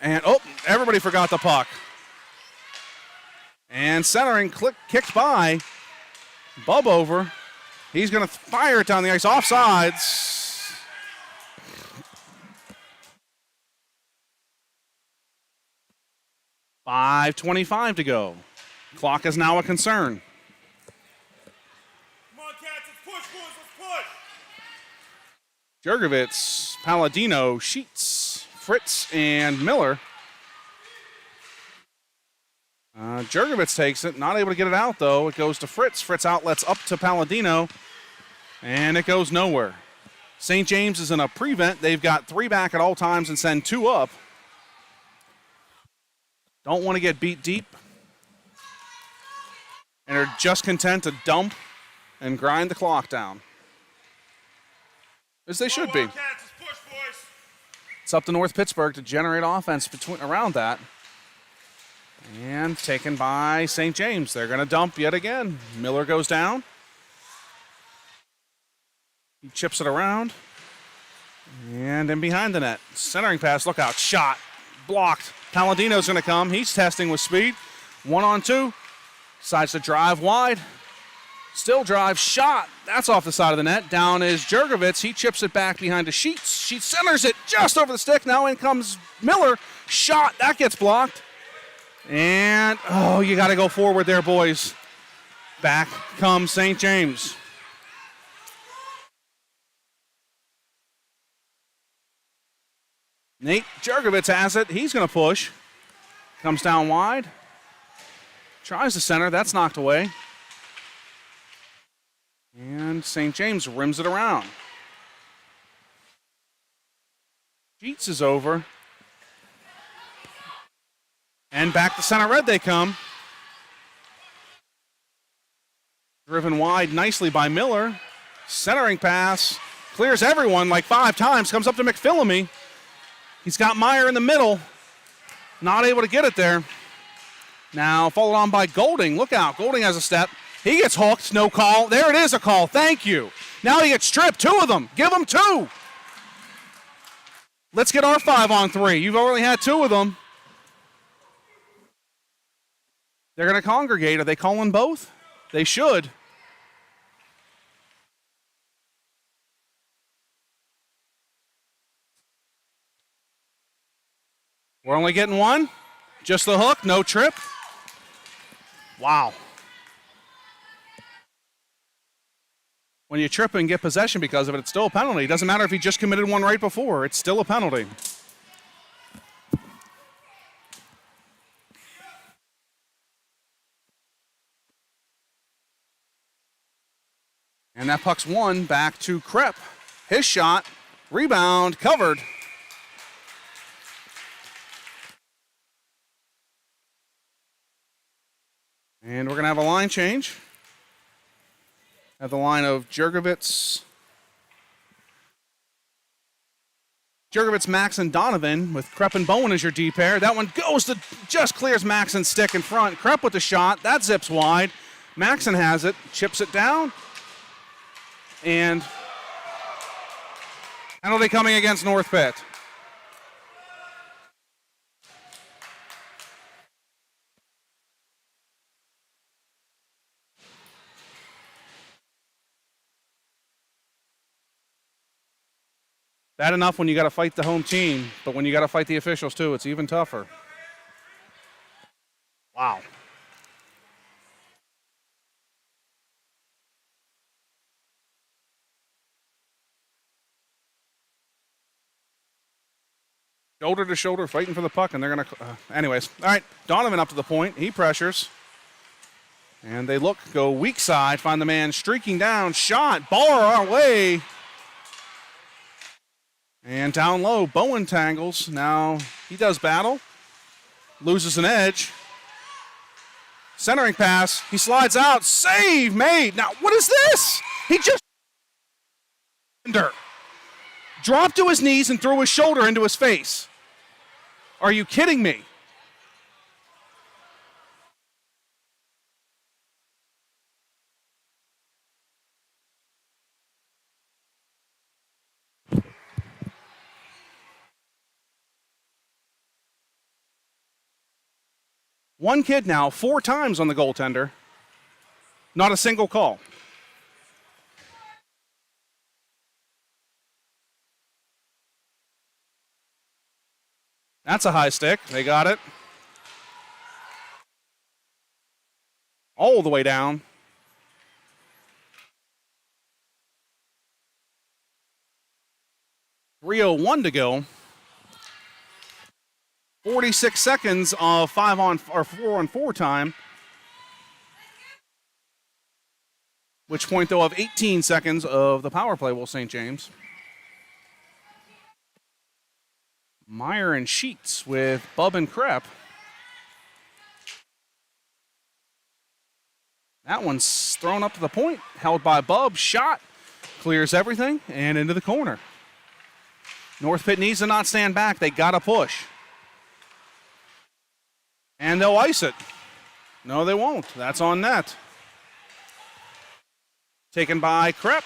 And, oh, everybody forgot the puck. And centering kicked by. Bub over. He's going to fire it down the ice. Offsides. .5:25 to go. Clock is now a concern. Come on, Cats, let's push, boys, let's push. Jurgovitz, Palladino, Sheets, Fritz, and Miller. Jurgovitz takes it, not able to get it out, though. It goes to Fritz. Fritz outlets up to Palladino, and it goes nowhere. St. James is in a prevent. They've got 3 back at all times and send 2 up. Don't want to get beat deep. And are just content to dump and grind the clock down. As they should be. Cats, let's push, boys. It's up to North Pittsburgh to generate offense around that. And taken by St. James. They're going to dump yet again. Miller goes down. He chips it around. And in behind the net. Centering pass, look out, shot, blocked. Palladino's going to come. He's testing with speed. 1-on-2. Decides to drive wide. Still drive, shot. That's off the side of the net. Down is Jurgovitz. He chips it back behind the Sheets. Sheets centers it just over the stick. Now in comes Miller. Shot. That gets blocked. And, oh, you got to go forward there, boys. Back comes St. James. Nate Jurgovitz has it. He's going to push. Comes down wide. Tries to center. That's knocked away. And St. James rims it around. Sheets is over. And back to center red they come. Driven wide nicely by Miller. Centering pass. Clears everyone like 5 times. Comes up to McPhillamy. He's got Meyer in the middle. Not able to get it there. Now followed on by Golding. Look out. Golding has a step. He gets hooked. No call. There it is, a call. Thank you. Now he gets stripped. 2 of them. Give him 2. Let's get our 5-on-3. You've already had 2 of them. They're going to congregate. Are they calling both? They should. We're only getting 1. Just the hook, no trip. Wow. When you trip and get possession because of it, it's still a penalty. It doesn't matter if he just committed one right before. It's still a penalty. And that puck's won back to Krepp. His shot, rebound, covered. And we're going to have a line change. At the line of Jurgovitz, Max, and Donovan with Krepp and Bowen as your D pair. That one goes to, just clears Maxon's stick in front. Krepp with the shot. That zips wide. Maxon has it, chips it down. And penalty coming against North Pitt. Bad enough when you got to fight the home team, but when you got to fight the officials too, it's even tougher. Wow. Shoulder to shoulder, fighting for the puck, and they're going to... anyways, all right, Donovan up to the point. He pressures. And they look, go weak side, find the man streaking down. Shot, bar away. And down low, Bowen tangles. Now he does battle. Loses an edge. Centering pass. He slides out. Save made. Now, what is this? He just... dropped to his knees and threw his shoulder into his face. Are you kidding me? One kid now, 4 times on the goaltender. Not a single call. That's a high stick. They got it. All the way down. .301 to go. 46 seconds of 4-on-4 time. Which point, though, of 18 seconds of the power play will St. James. Meyer and Sheets with Bub and Krepp. That one's thrown up to the point, held by Bub, shot, clears everything, and into the corner. North Pitt needs to not stand back. They got to push. And they'll ice it. No, they won't. That's on net. Taken by Krepp.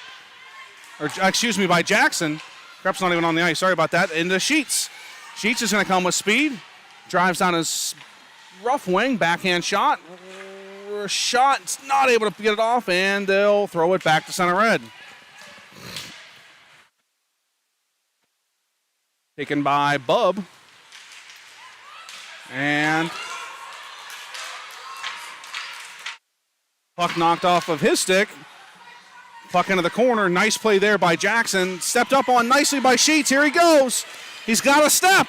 Or, excuse me, by Jackson. Krep's not even on the ice. Sorry about that. Into Sheets. Sheets is going to come with speed. Drives down his rough wing. Backhand shot. Shot. Not able to get it off, and they'll throw it back to center red. Taken by Bub. And puck knocked off of his stick. Puck into the corner. Nice play there by Jackson. Stepped up on nicely by Sheets. Here he goes. He's got a step.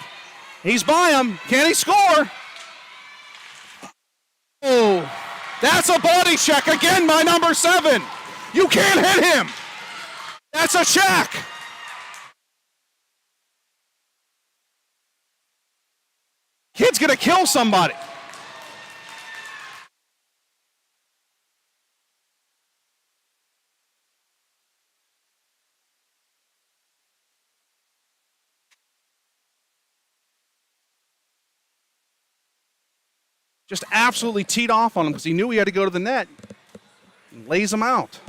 He's by him. Can he score? Oh, that's a body check again by number 7. You can't hit him. That's a check. Kid's going to kill somebody. Just absolutely teed off on him because he knew he had to go to the net. And lays him out.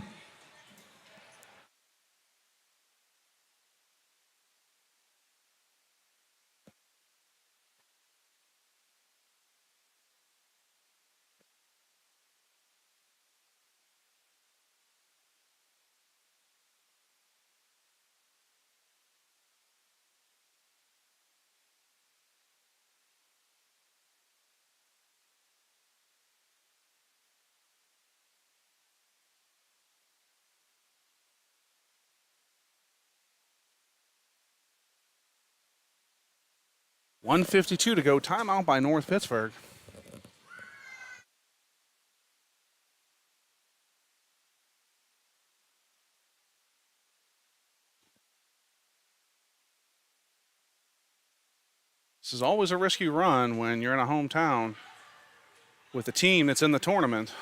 .152 to go. Timeout by North Pittsburgh. This is always a risky run when you're in a hometown with a team that's in the tournament.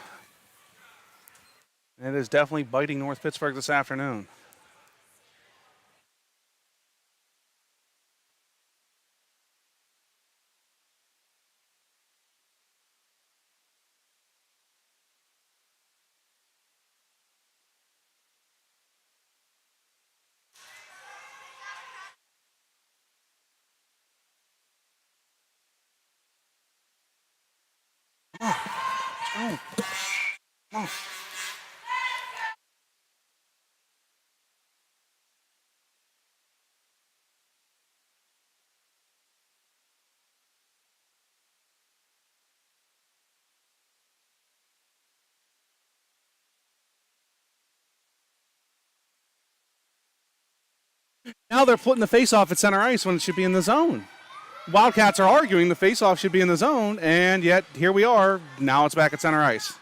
It is definitely biting North Pittsburgh this afternoon. Oh. Oh. Now they're putting the face-off at center ice when it should be in the zone. Wildcats are arguing the face-off should be in the zone, and yet here we are. Now it's back at center ice.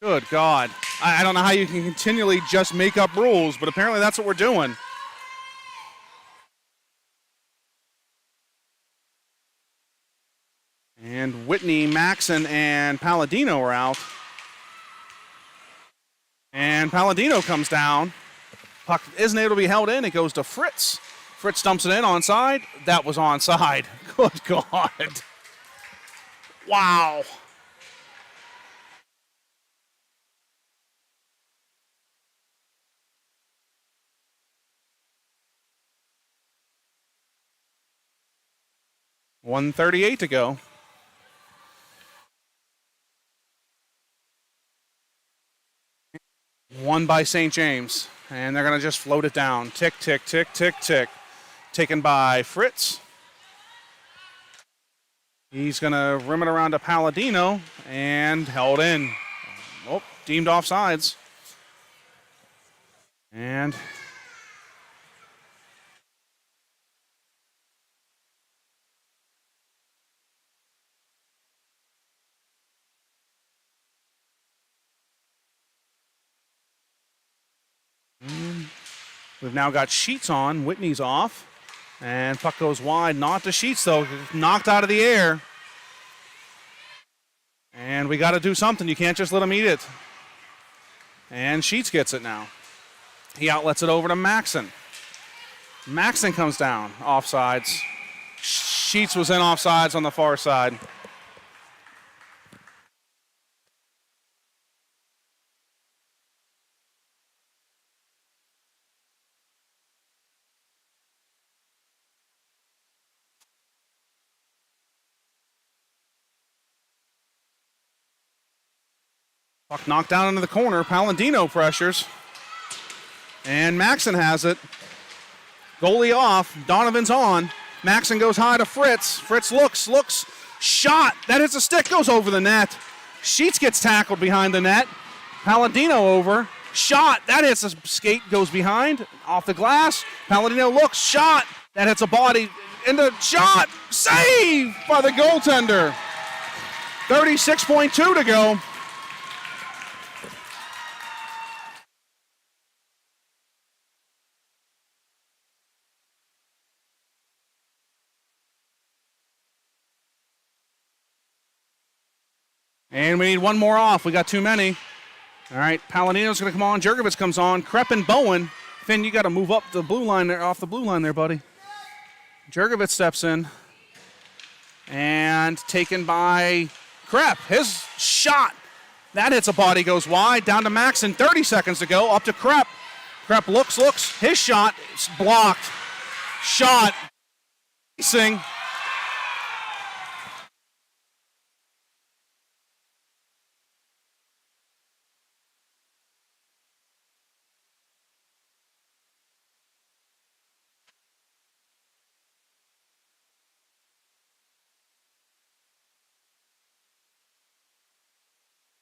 Good God. I don't know how you can continually just make up rules, but apparently that's what we're doing. And Whitney, Maxon, and Palladino are out. And Palladino comes down. Puck isn't able to be held in. It goes to Fritz. Fritz dumps it in onside. That was onside. Good God. Wow. .138 to go. Won by St. James. And they're going to just float it down. Tick, tick, tick, tick, tick. Taken by Fritz. He's going to rim it around to Palladino and held in. Oh, deemed offsides. And we've now got Sheets on. Whitney's off. And puck goes wide. Not to Sheets, though. Knocked out of the air. And we got to do something. You can't just let him eat it. And Sheets gets it now. He outlets it over to Maxon. Maxon comes down, offsides. Sheets was in offsides on the far side. Puck knocked down into the corner. Palladino pressures. And Maxon has it. Goalie off. Donovan's on. Maxon goes high to Fritz. Fritz looks. Shot. That hits a stick, goes over the net. Sheets gets tackled behind the net. Palladino over. Shot. That hits a skate, goes behind. Off the glass. Palladino looks. Shot. That hits a body. Into shot. Save by the goaltender. 36.2 to go. And we need one more off. We got too many. All right, Palladino's going to come on. Jurgovich comes on. Krepp and Bowen. Finn, you got to move up the blue line there, off the blue line there, buddy. Jurgovich steps in. And taken by Krepp. His shot. That hits a body, goes wide. Down to Maxon. 30 seconds to go. Up to Krepp. Krepp looks. His shot is blocked. Shot. Racing.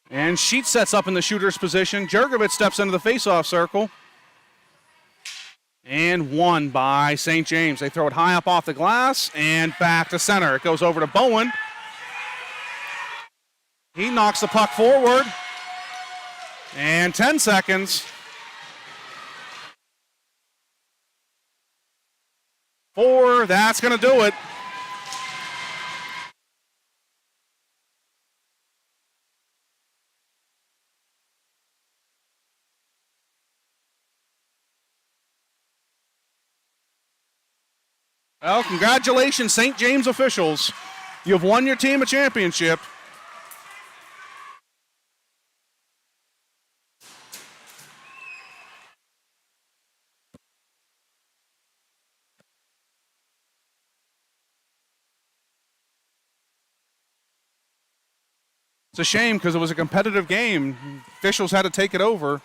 And Sheets sets up in the shooter's position. Jurgovich steps into the faceoff circle. And won by St. James. They throw it high up off the glass and back to center. It goes over to Bowen. He knocks the puck forward. And 10 seconds. 4, that's going to do it. Well, congratulations, St. James officials. You've won your team a championship. It's a shame because it was a competitive game. Officials had to take it over.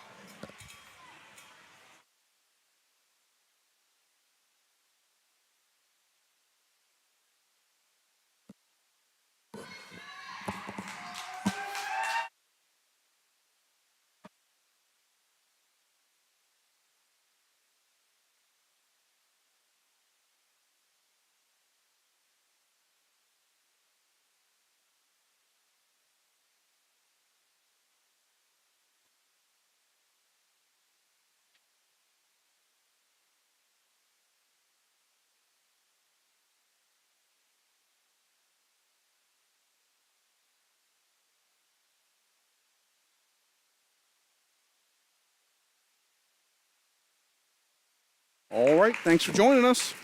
All right, thanks for joining us.